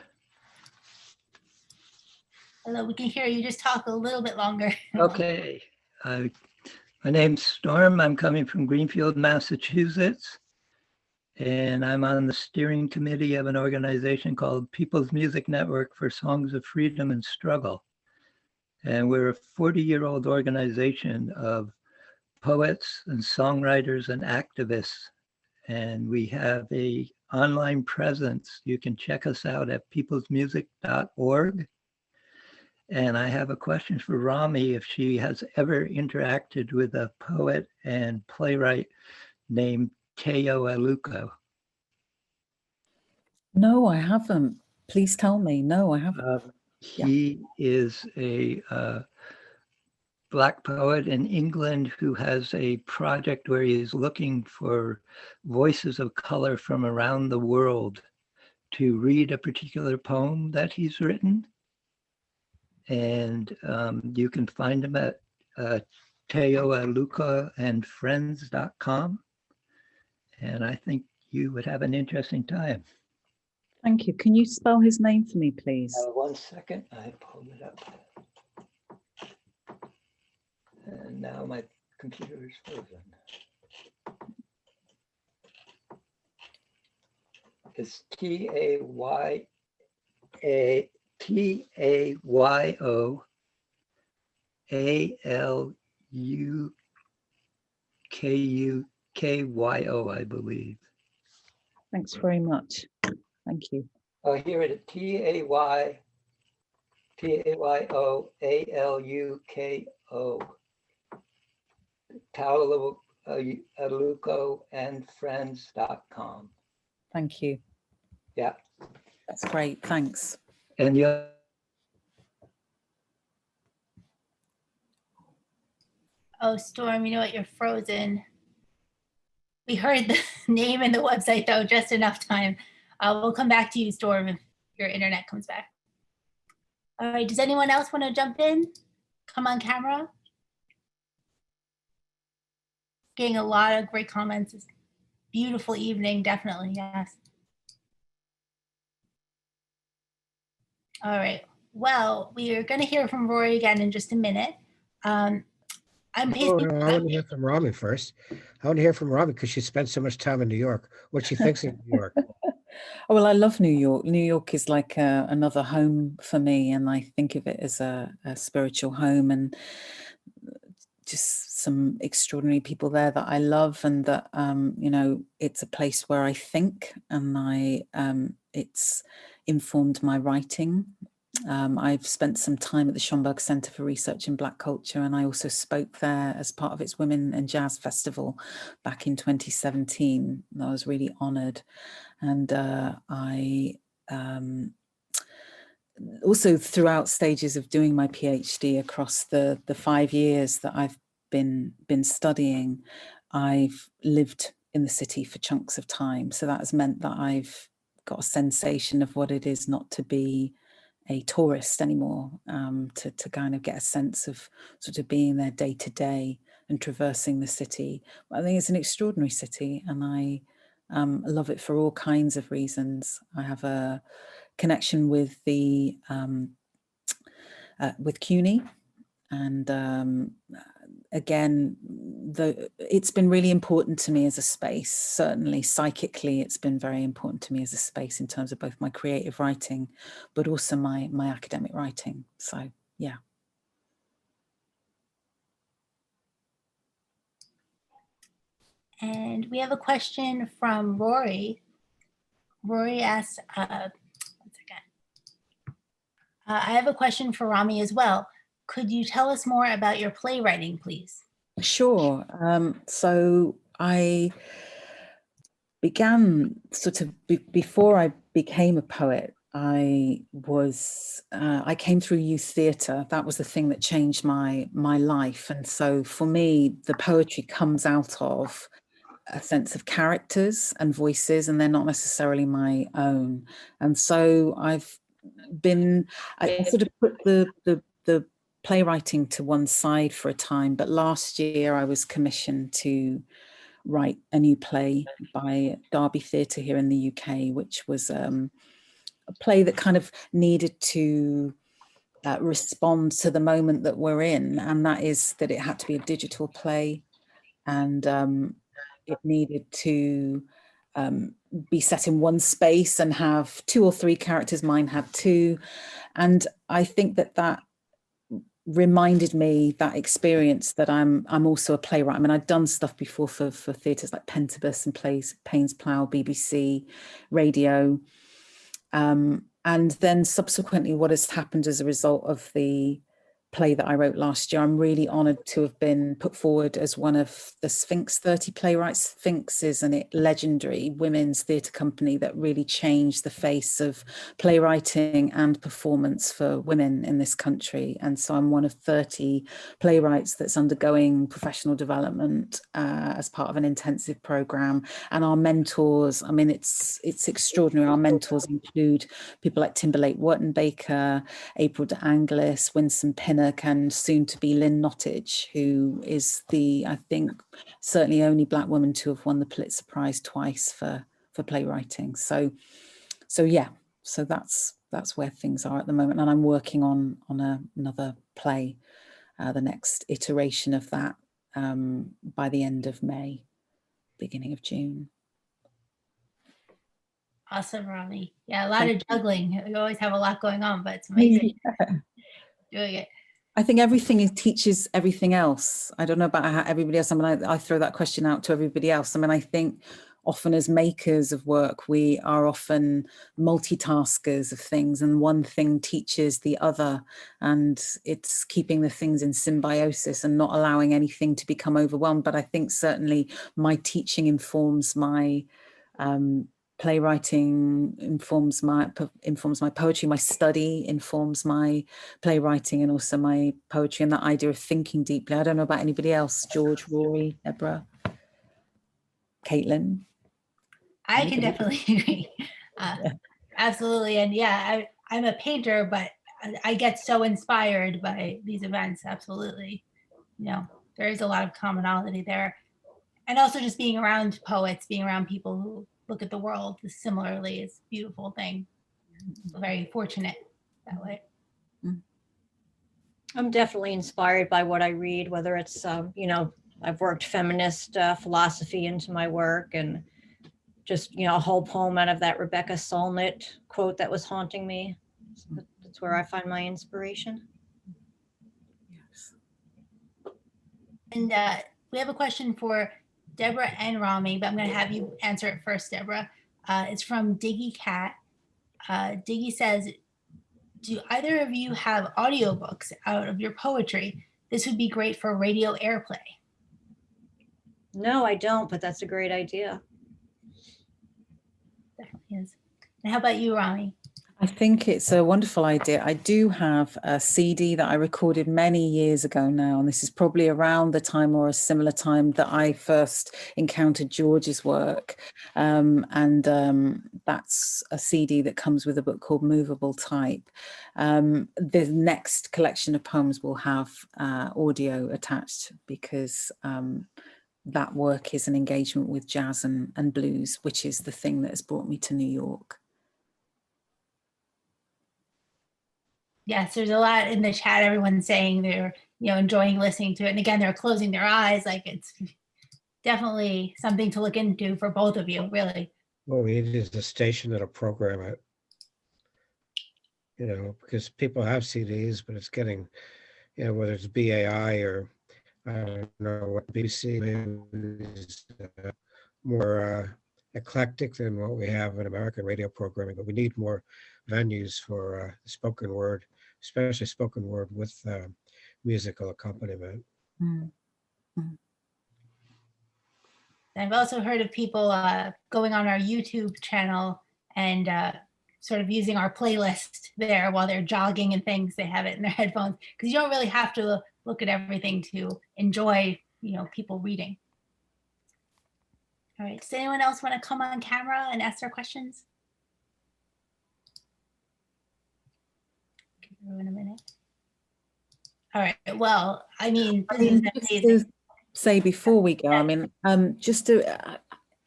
Hello, we can hear you. Just talk a little bit longer. Okay. My name's Storm. I'm coming from Greenfield, Massachusetts. And I'm on the steering committee of an organization called People's Music Network for Songs of Freedom and Struggle. And we're a 40-year-old organization of poets and songwriters and activists. And we have a online presence. You can check us out at peoplesmusic.org. And I have a question for Rommi, if she has ever interacted with a poet and playwright named Teo Aluko. No, I haven't. Please tell me. No, I haven't. He is a Black poet in England who has a project where he is looking for voices of color from around the world to read a particular poem that he's written. And you can find him at teoalukaandfriends.com. And I think you would have an interesting time. Thank you. Can you spell his name for me, please? 1 second, I pulled it up. And now my computer is frozen. It's Tayalukyo, I believe. Thanks very much. Thank you. Oh, here it is. Tayalukyo. Alukoandfriends.com. Thank you. Yeah. That's great. Thanks. And you. Oh, Storm, you know what? You're frozen. We heard the name and the website, though, just enough time. We'll come back to you, Storm, if your internet comes back. All right, does anyone else want to jump in? Come on camera. Getting a lot of great comments. It's a beautiful evening, definitely, yes. All right, well, we are going to hear from Rorie again in just a minute. No, I want to hear from Rommi first. I want to hear from Rommi because she spent so much time in New York. What she thinks of New York. Oh, well, I love New York. New York is like another home for me, and I think of it as a spiritual home, and just some extraordinary people there that I love, and that you know, it's a place where I think, and it's informed my writing. I've spent some time at the Schomburg Center for Research in Black Culture, and I also spoke there as part of its Women and Jazz Festival back in 2017. I was really honored. And I also, throughout stages of doing my PhD across the 5 years that I've been studying, I've lived in the city for chunks of time. So that has meant that I've got a sensation of what it is not to be a tourist anymore, to kind of get a sense of sort of being there day to day and traversing the city. I think it's an extraordinary city, and I love it for all kinds of reasons. I have a connection with the with CUNY, and again, it's been really important to me as a space. Certainly psychically, it's been very important to me as a space in terms of both my creative writing, but also my academic writing. So, yeah. And we have a question from Rorie. Rorie asks, one second. I have a question for Rommi as well. Could you tell us more about your playwriting, please? Sure. So I began sort of before I became a poet. I came through youth theatre. That was the thing that changed my life. And so for me, the poetry comes out of a sense of characters and voices, and they're not necessarily my own. And so I sort of put the playwriting to one side for a time, but last year I was commissioned to write a new play by Derby Theatre here in the UK, which was a play that kind of needed to respond to the moment that we're in, and that is that it had to be a digital play, and it needed to be set in one space and have 2 or 3 characters. Mine had 2, and I think that reminded me, that experience, that I'm also a playwright. I mean, I'd done stuff before for theatres like Pentabus and plays Payne's Plough, BBC, radio. And then subsequently, what has happened as a result of the play that I wrote last year, I'm really honoured to have been put forward as one of the Sphinx 30 playwrights. Sphinx is a legendary women's theatre company that really changed the face of playwriting and performance for women in this country. And so I'm one of 30 playwrights that's undergoing professional development as part of an intensive programme. And our mentors, I mean, it's extraordinary. Our mentors include people like Timberlake Wurtenbaker, April de Anglis, Winsome Pinnock, and soon to be Lynn Nottage, who is I think, certainly only Black woman to have won the Pulitzer Prize twice for playwriting. So yeah, so that's where things are at the moment. And I'm working on another play, the next iteration of that, by the end of May, beginning of June. Awesome, Rommi. Yeah, a lot of juggling. You always have a lot going on, but it's amazing. Yeah. Doing it. I think everything teaches everything else. I don't know about how everybody else. I mean, I throw that question out to everybody else. I mean, I think often as makers of work, we are often multitaskers of things, and one thing teaches the other, and it's keeping the things in symbiosis and not allowing anything to become overwhelmed. But I think certainly my teaching informs my playwriting, informs my poetry, my study informs my playwriting and also my poetry, and that idea of thinking deeply. I don't know about anybody else, George, Rorie, Deborah, Caitlin. I can definitely agree. Absolutely. And yeah, I'm a painter, but I get so inspired by these events. Absolutely. You know, there is a lot of commonality there. And also just being around poets, being around people who look at the world similarly is a beautiful thing. Very fortunate that way. I'm definitely inspired by what I read, whether it's, you know, I've worked feminist philosophy into my work, and just, you know, a whole poem out of that Rebecca Solnit quote that was haunting me. That's where I find my inspiration. Yes. And we have a question for Deborah and Rommi, but I'm going to have you answer it first, Deborah. It's from Diggy Cat. Diggy says, do either of you have audiobooks out of your poetry? This would be great for radio airplay. No, I don't, but that's a great idea. Definitely is. And how about you, Rommi? I think it's a wonderful idea. I do have a CD that I recorded many years ago now, and this is probably around the time or a similar time that I first encountered George's work. That's a CD that comes with a book called Movable Type. The next collection of poems will have audio attached, because that work is an engagement with jazz and blues, which is the thing that has brought me to New York. Yes, there's a lot in the chat. Everyone's saying they're, you know, enjoying listening to it. And again, they're closing their eyes. Like, it's definitely something to look into for both of you, really. What we need is a station that'll program it. You know, because people have CDs, but it's getting, you know, whether it's BAI or I don't know what BBC is, more eclectic than what we have in American radio programming. But we need more venues for spoken word, especially spoken word with musical accompaniment. I've also heard of people going on our YouTube channel and sort of using our playlist there while they're jogging and things. They have it in their headphones, because you don't really have to look at everything to enjoy, you know, people reading. All right, does anyone else want to come on camera and ask their questions? Give everyone a minute. All right, well, I mean, this is Just amazing. to say before we go, I mean, just to,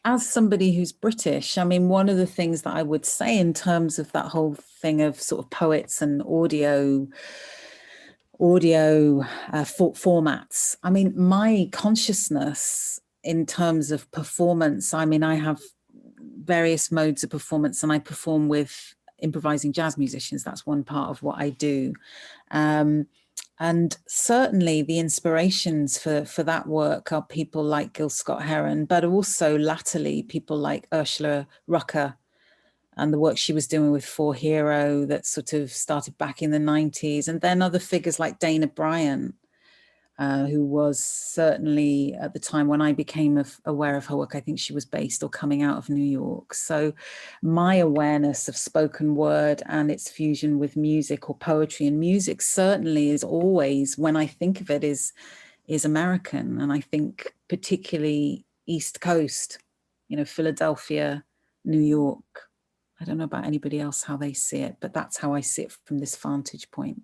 as somebody who's British, I mean, one of the things that I would say in terms of that whole thing of sort of poets and audio formats, I mean, my consciousness in terms of performance, I mean, I have various modes of performance and I perform with improvising jazz musicians. That's one part of what I do. And certainly the inspirations for that work are people like Gil Scott-Heron, but also latterly people like Ursula Rucker and the work she was doing with For Hero that sort of started back in the 90s. And then other figures like Dana Bryant, who was certainly at the time when I became aware of her work, I think she was based or coming out of New York. So my awareness of spoken word and its fusion with music or poetry and music certainly is always, when I think of it, is American. And I think particularly East Coast, you know, Philadelphia, New York. I don't know about anybody else how they see it, but that's how I see it from this vantage point.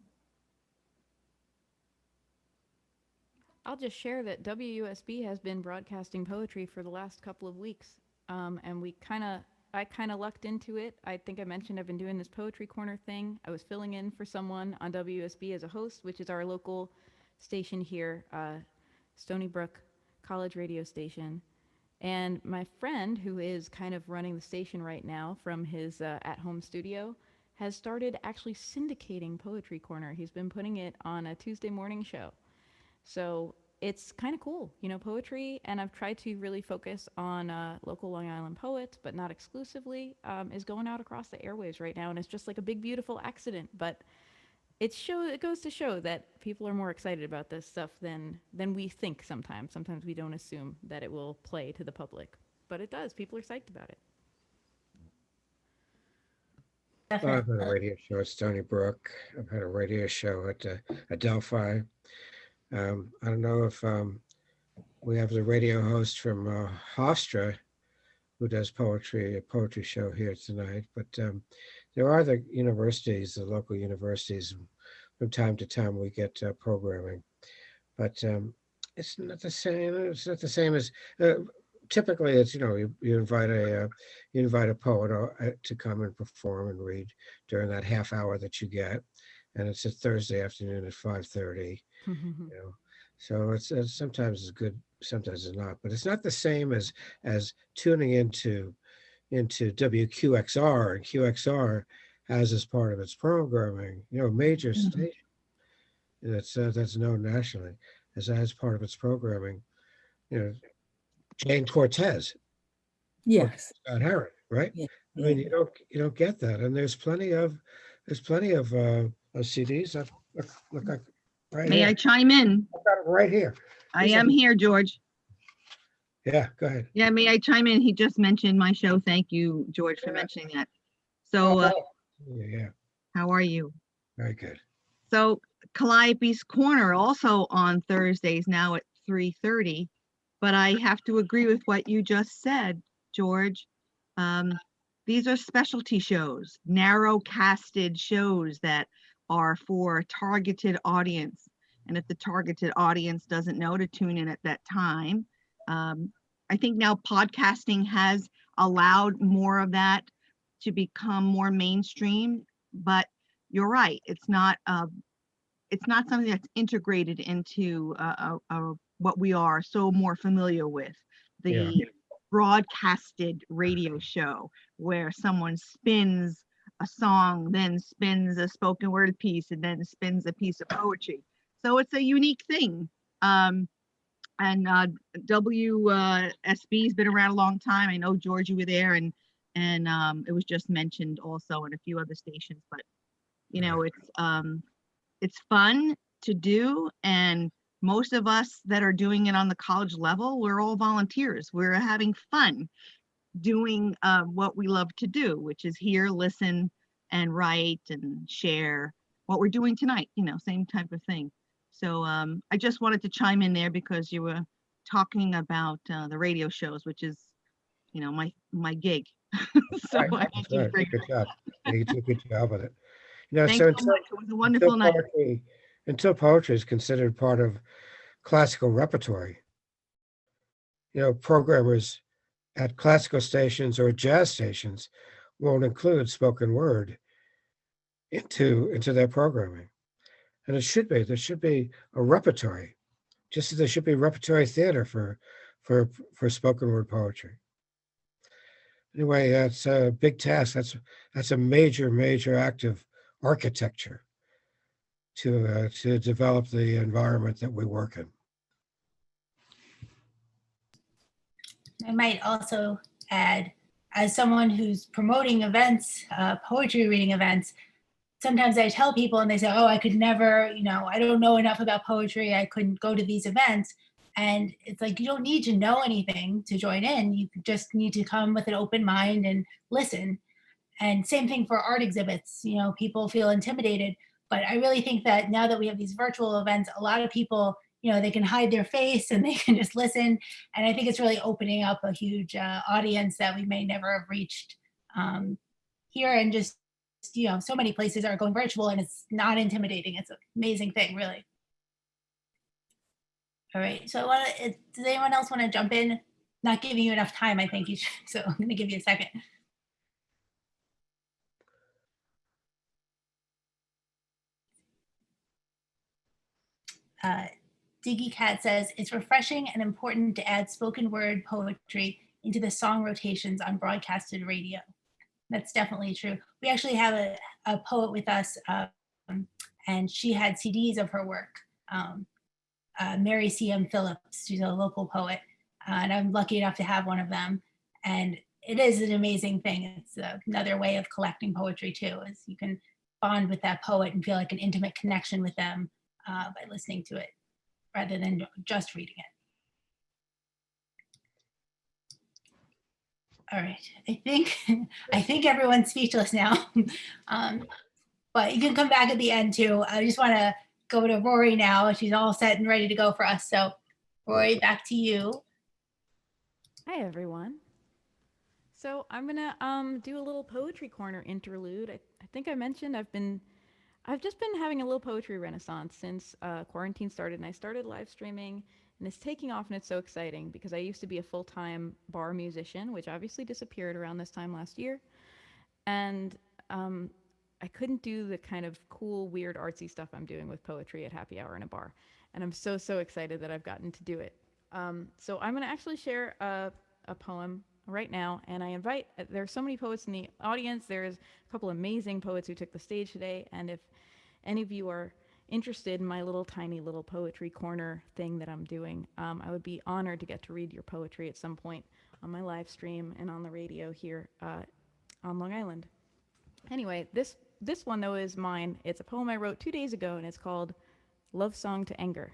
I'll just share that WUSB has been broadcasting poetry for the last couple of weeks. And I kind of lucked into it. I think I mentioned I've been doing this poetry corner thing. I was filling in for someone on WUSB as a host, which is our local station here, Stony Brook College radio station. And my friend, who is kind of running the station right now from his at-home studio, has started actually syndicating Poetry Corner. He's been putting it on a Tuesday morning show. So it's kind of cool, you know, poetry, and I've tried to really focus on local Long Island poets, but not exclusively, is going out across the airwaves right now, and it's just like a big, beautiful accident. But it goes to show that people are more excited about this stuff than we think sometimes. Sometimes we don't assume that it will play to the public, but it does. People are psyched about it. I've had a radio show at Stony Brook. I've had a radio show at Adelphi. I don't know if we have the radio host from Hofstra who does a poetry show here tonight, but there are the universities, the local universities. From time to time we get programming, but it's not the same. It's not the same as typically. It's, you know, you invite a poet to come and perform and read during that half hour that you get, and it's a Thursday afternoon at 5:30. You know, so it's sometimes it's good, sometimes it's not, but it's not the same as tuning into WQXR, and QXR has as part of its programming, you know, major station that's known nationally as part of its programming, you know, Jane Cortez, Yes. Scott Heron, right? Yeah. I mean, you don't get that, and there's plenty of CDs. Look like. Right May here. I chime in? I've got it right here. I am here, George. Yeah, go ahead. Yeah, may I chime in? He just mentioned my show. Thank you, George, for mentioning that. So Yeah, how are you? very good. So Calliope's Corner also on Thursdays now at 3:30. But I have to agree with what you just said, George. These are specialty shows, narrow casted shows that are for a targeted audience. And if the targeted audience doesn't know to tune in at that time, I think now podcasting has allowed more of that to become more mainstream, but you're right. It's not something that's integrated into what we are so more familiar with, the broadcasted radio show where someone spins a song, then spins a spoken word piece, and then spins a piece of poetry. So it's a unique thing. And WSB's been around a long time. I know, George, you were there, and it was just mentioned also in a few other stations. But you know, it's fun to do, and most of us that are doing it on the college level, we're all volunteers. We're having fun doing what we love to do, which is hear, listen, and write and share what we're doing tonight, you know, same type of thing. So I just wanted to chime in there because you were talking about the radio shows, which is my gig. So Right, I had to bring good job. Yeah, you did a good job with it. Thanks So so much. It was a wonderful night. until poetry is considered part of classical repertory, programmers at classical stations or jazz stations won't include spoken word into their programming. And it should be. There should be a repertory, just as there should be repertory theater for spoken word poetry. Anyway, that's a big task. That's a major act of architecture to develop the environment that we work in. I might also add, as someone who's promoting events, poetry reading events, sometimes I tell people and they say, oh, I could never, I don't know enough about poetry. I couldn't go to these events. And it's like, you don't need to know anything to join in. You just need to come with an open mind and listen. And same thing for art exhibits. People feel intimidated, but I really think that now that we have these virtual events, a lot of people, they can hide their face and they can just listen. And I think it's really opening up a huge audience that we may never have reached here. And just, so many places are going virtual and it's not intimidating. It's an amazing thing, really. All right, so does anyone else want to jump in? Not giving you enough time, I think you should, so I'm gonna give you a second. Diggy Cat says, it's refreshing and important to add spoken word poetry into the song rotations on broadcasted radio. That's definitely true. We actually have a poet with us, and she had CDs of her work. Mary C.M. Phillips, she's a local poet, and I'm lucky enough to have one of them. And it is an amazing thing. It's another way of collecting poetry too, is you can bond with that poet and feel like an intimate connection with them by listening to it rather than just reading it. All right, I think everyone's speechless now, but you can come back at the end too. I just want to go to Rorie now. She's all set and ready to go for us. So Rorie, back to you. Hi, everyone. So I'm gonna do a little poetry corner interlude. I think I mentioned I've just been having a little poetry renaissance since quarantine started, and I started live streaming, and it's taking off, and it's so exciting because I used to be a full-time bar musician, which obviously disappeared around this time last year, and I couldn't do the kind of cool, weird, artsy stuff I'm doing with poetry at happy hour in a bar, and I'm so excited that I've gotten to do it. So I'm going to actually share a poem right now, and I invite, there are so many poets in the audience. There's a couple amazing poets who took the stage today, and if any of you are interested in my tiny little poetry corner thing that I'm doing, I would be honored to get to read your poetry at some point on my live stream and on the radio here on Long Island. Anyway, this one though is mine. It's a poem I wrote 2 days ago, and it's called Love Song to Anger.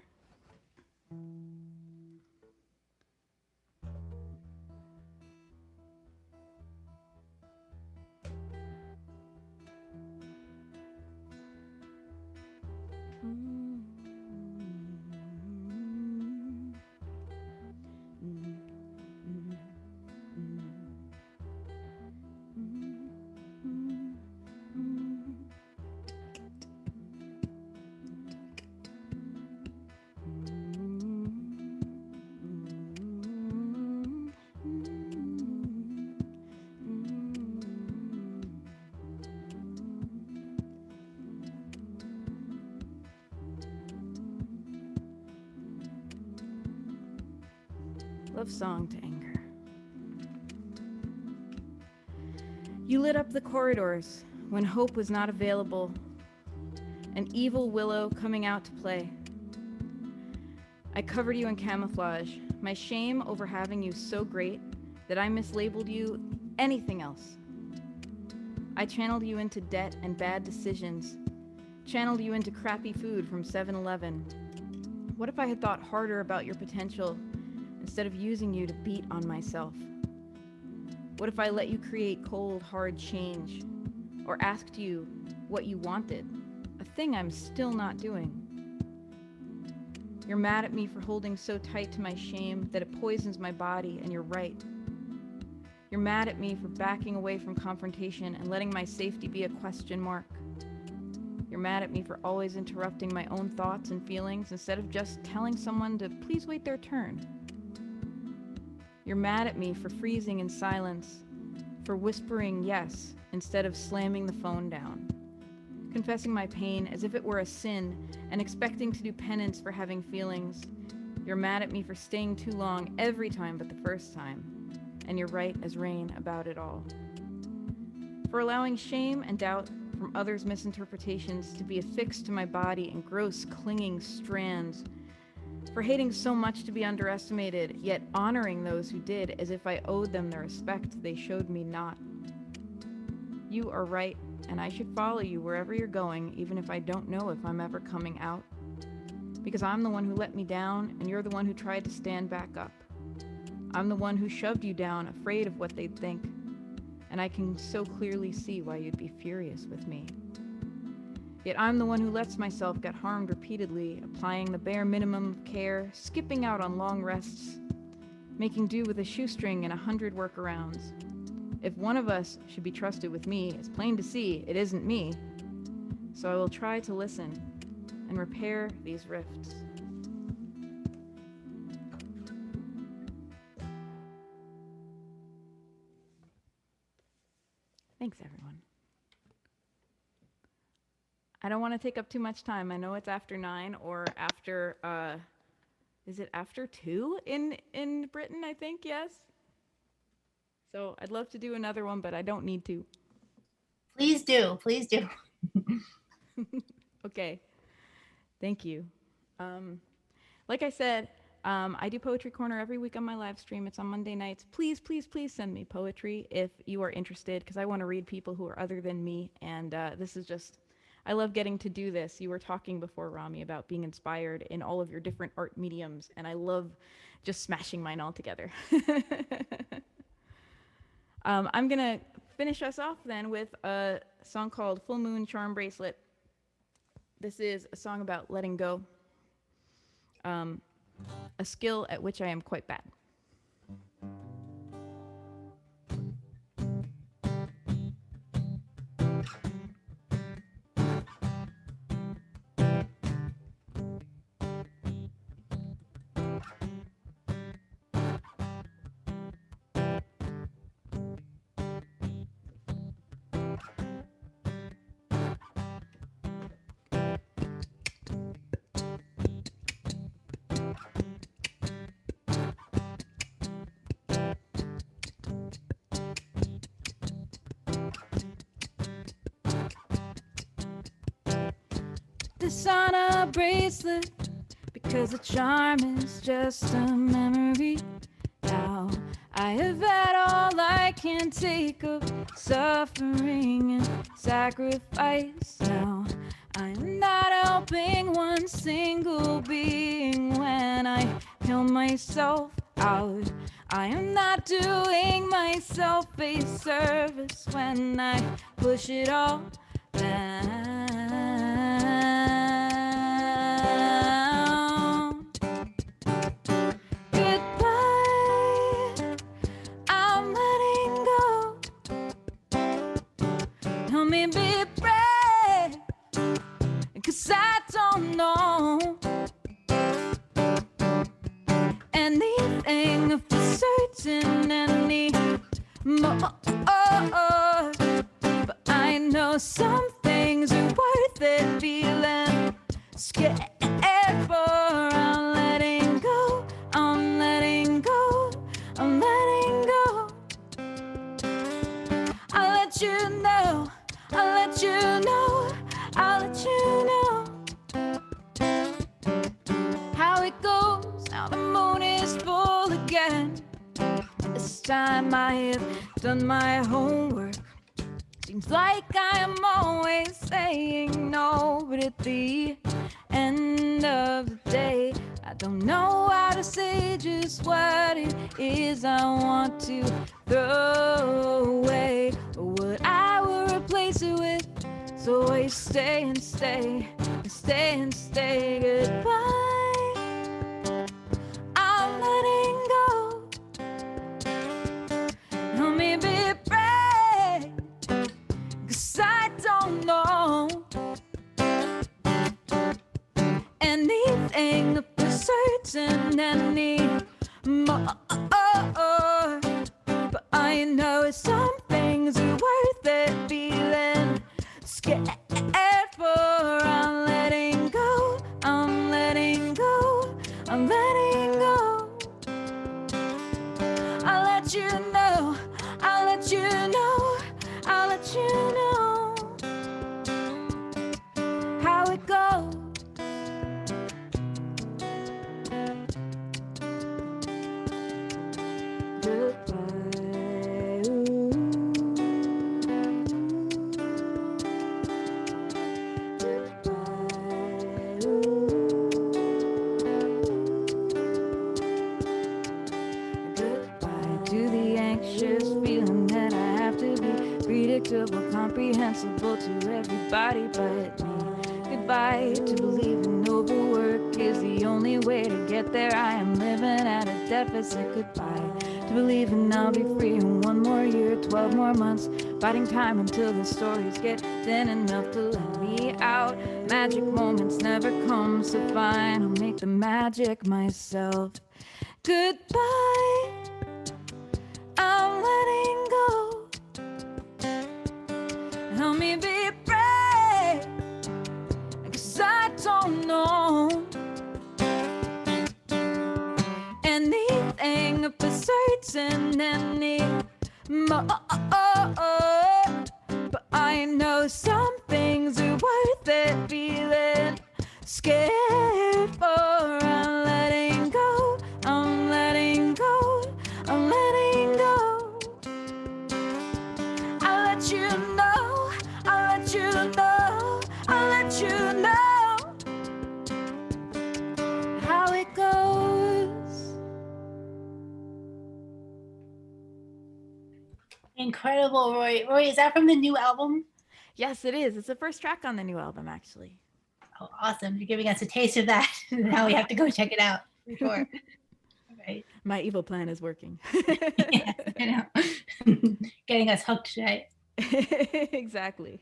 Love Song to Anger. You lit up the corridors when hope was not available, an evil willow coming out to play. I covered you in camouflage, my shame over having you so great that I mislabeled you anything else. I channeled you into debt and bad decisions, channeled you into crappy food from 7-Eleven. What if I had thought harder about your potential instead of using you to beat on myself? What if I let you create cold, hard change, or asked you what you wanted, a thing I'm still not doing? You're mad at me for holding so tight to my shame that it poisons my body, and you're right. You're mad at me for backing away from confrontation and letting my safety be a question mark. You're mad at me for always interrupting my own thoughts and feelings instead of just telling someone to please wait their turn. You're mad at me for freezing in silence, for whispering yes instead of slamming the phone down, confessing my pain as if it were a sin and expecting to do penance for having feelings. You're mad at me for staying too long every time but the first time, and you're right as rain about it all. For allowing shame and doubt from others' misinterpretations to be affixed to my body in gross, clinging strands. For hating so much to be underestimated, yet honoring those who did as if I owed them the respect they showed me not. You are right, and I should follow you wherever you're going, even if I don't know if I'm ever coming out. Because I'm the one who let me down, and you're the one who tried to stand back up. I'm the one who shoved you down, afraid of what they'd think. And I can so clearly see why you'd be furious with me. Yet I'm the one who lets myself get harmed repeatedly, applying the bare minimum of care, skipping out on long rests, making do with a shoestring and 100 workarounds. If one of us should be trusted with me, it's plain to see it isn't me. So I will try to listen and repair these rifts. Thanks, everyone. I don't want to take up too much time. I know it's after 9 or after, is it after 2 in Britain, I think, yes? So I'd love to do another one, but I don't need to. Please do, please do. Okay, thank you. Like I said, I do Poetry Corner every week on my live stream. It's on Monday nights. Please, please, please send me poetry if you are interested, because I want to read people who are other than me. And this is just, I love getting to do this. You were talking before, Rommi, about being inspired in all of your different art mediums, and I love just smashing mine all together. I'm going to finish us off then with a song called Full Moon Charm Bracelet. This is a song about letting go. A skill at which I am quite bad. This on a bracelet, because the charm is just a memory. Now I have had all I can take of suffering and sacrifice. Now I am not helping one single being when I kill myself out. I am not doing myself a service when I push it all down. Goodbye, I'm letting go. Help me be brave, 'cause I don't know anything for certain anymore. But I know some things are worth it, feeling scared for. I'm letting go, I'm letting go, I'm letting go. I'll let you know, I'll let you know, I'll let you know how it goes. Now the moon is full again. This time I have done my homework. Seems like I am always saying no, but at the end of the day, I don't know how to say just what it is I want to throw away, or what I will replace it with. So I stay and stay and stay and stay. Goodbye, I'm letting go. Help me know anything for certain anymore. But I know some things are worth it feeling scared for. I'm letting go, I'm letting go, I'm letting go. I'll let you know, I'll let you know, I'll let you know how it goes. Goodbye, ooh. Goodbye, ooh. Goodbye to the anxious feeling that I have to be predictable, comprehensible to everybody but me. Goodbye to believing overwork is the only way to get there. I am living at a deficit. Goodbye to believing I'll be free in 1 more year, 12 more months, biding time until the stories get thin enough to let me out. Magic moments never come, so fine, I'll make the magic myself. Goodbye, I'm letting go. Help me be brave, 'cause I don't know anything for certain anymore. But I know some things are worth it feeling scared for. I'm letting go, I'm letting go, I'm letting go. I'll let you know, I'll let you know, I'll let you know how it goes. Incredible, Rorie. Rorie, is that from the new album? Yes, it is. It's the first track on the new album, actually. Oh, awesome. You're giving us a taste of that. Now we have to go check it out for sure. Right. My evil plan is working. Yes, I know. Getting us hooked, right? Exactly.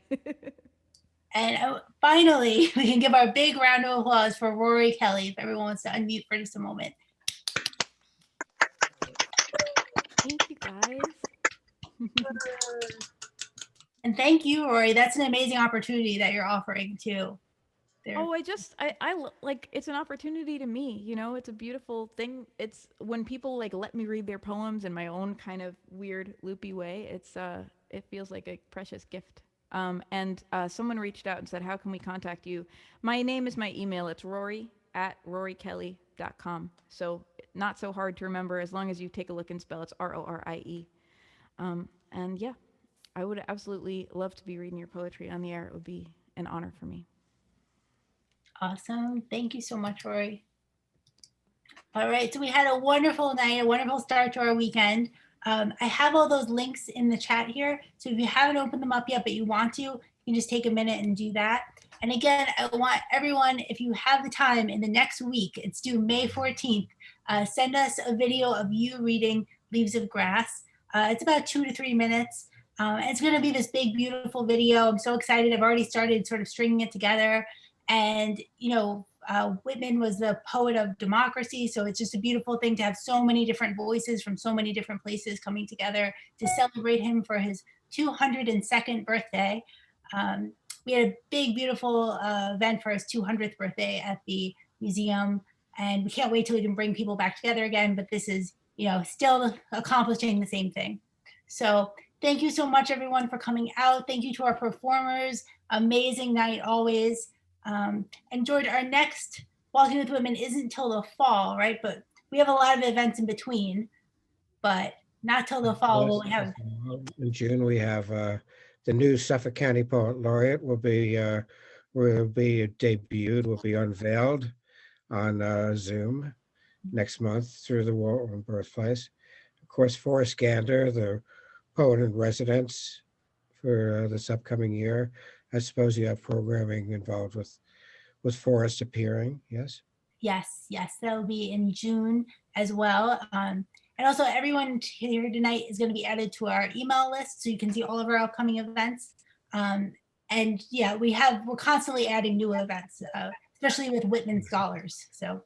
And finally, we can give our big round of applause for Rorie Kelly, if everyone wants to unmute for just a moment. Thank you, guys. And thank you, Rorie. That's an amazing opportunity that you're offering too. There. Oh, I like, it's an opportunity to me, you know, it's a beautiful thing. It's when people like let me read their poems in my own kind of weird loopy way. It feels like a precious gift. And someone reached out and said, how can we contact you? My name is my email. It's rorie@roriekelly.com. So not so hard to remember as long as you take a look and spell. It's Rorie. And yeah, I would absolutely love to be reading your poetry on the air. It would be an honor for me. Awesome. Thank you so much, Rorie. All right, so we had a wonderful night, a wonderful start to our weekend. I have all those links in the chat here. So if you haven't opened them up yet, but you want to, you can just take a minute and do that. And again, I want everyone, if you have the time in the next week, it's due May 14th, send us a video of you reading Leaves of Grass. It's about 2 to 3 minutes. It's gonna be this big, beautiful video. I'm so excited. I've already started sort of stringing it together. And, you know, Whitman was the poet of democracy. So it's just a beautiful thing to have so many different voices from so many different places coming together to celebrate him for his 202nd birthday. We had a big, beautiful event for his 200th birthday at the museum. And we can't wait till we can bring people back together again. But this is, you know, still accomplishing the same thing. So thank you so much, everyone, for coming out. Thank you to our performers. Amazing night always. And George, our next Walking with Whitman isn't until the fall, right? But we have a lot of events in between, but not till the fall will we have. In June, we have the new Suffolk County Poet Laureate will be debuted, will be unveiled on Zoom next month through the Walt Birthplace. Of course, Forrest Gander, the poet in residence for this upcoming year. I suppose you have programming involved with Forrest appearing, yes? Yes, that'll be in June as well. And also everyone here tonight is going to be added to our email list so you can see all of our upcoming events. And yeah, we're constantly adding new events, especially with Whitman scholars. So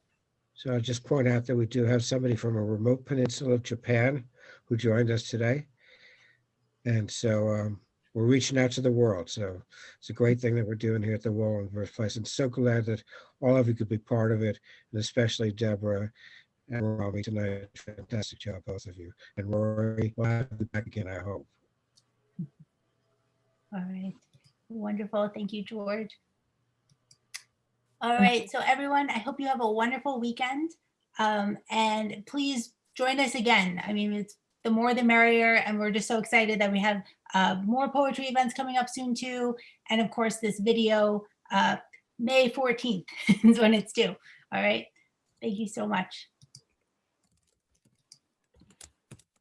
So I'll just point out that we do have somebody from a remote peninsula of Japan who joined us today. And so we're reaching out to the world. So it's a great thing that we're doing here at the Walking Birthplace. And so glad that all of you could be part of it, and especially Deborah and Rommi tonight. Fantastic job, both of you. And Rorie, we'll have you back again, I hope. all right, wonderful. Thank you, George. All right, so everyone, I hope you have a wonderful weekend. And please join us again. I mean, it's the more the merrier, and we're just so excited that we have more poetry events coming up soon too. And of course, this video, May 14th is when it's due. All right, thank you so much.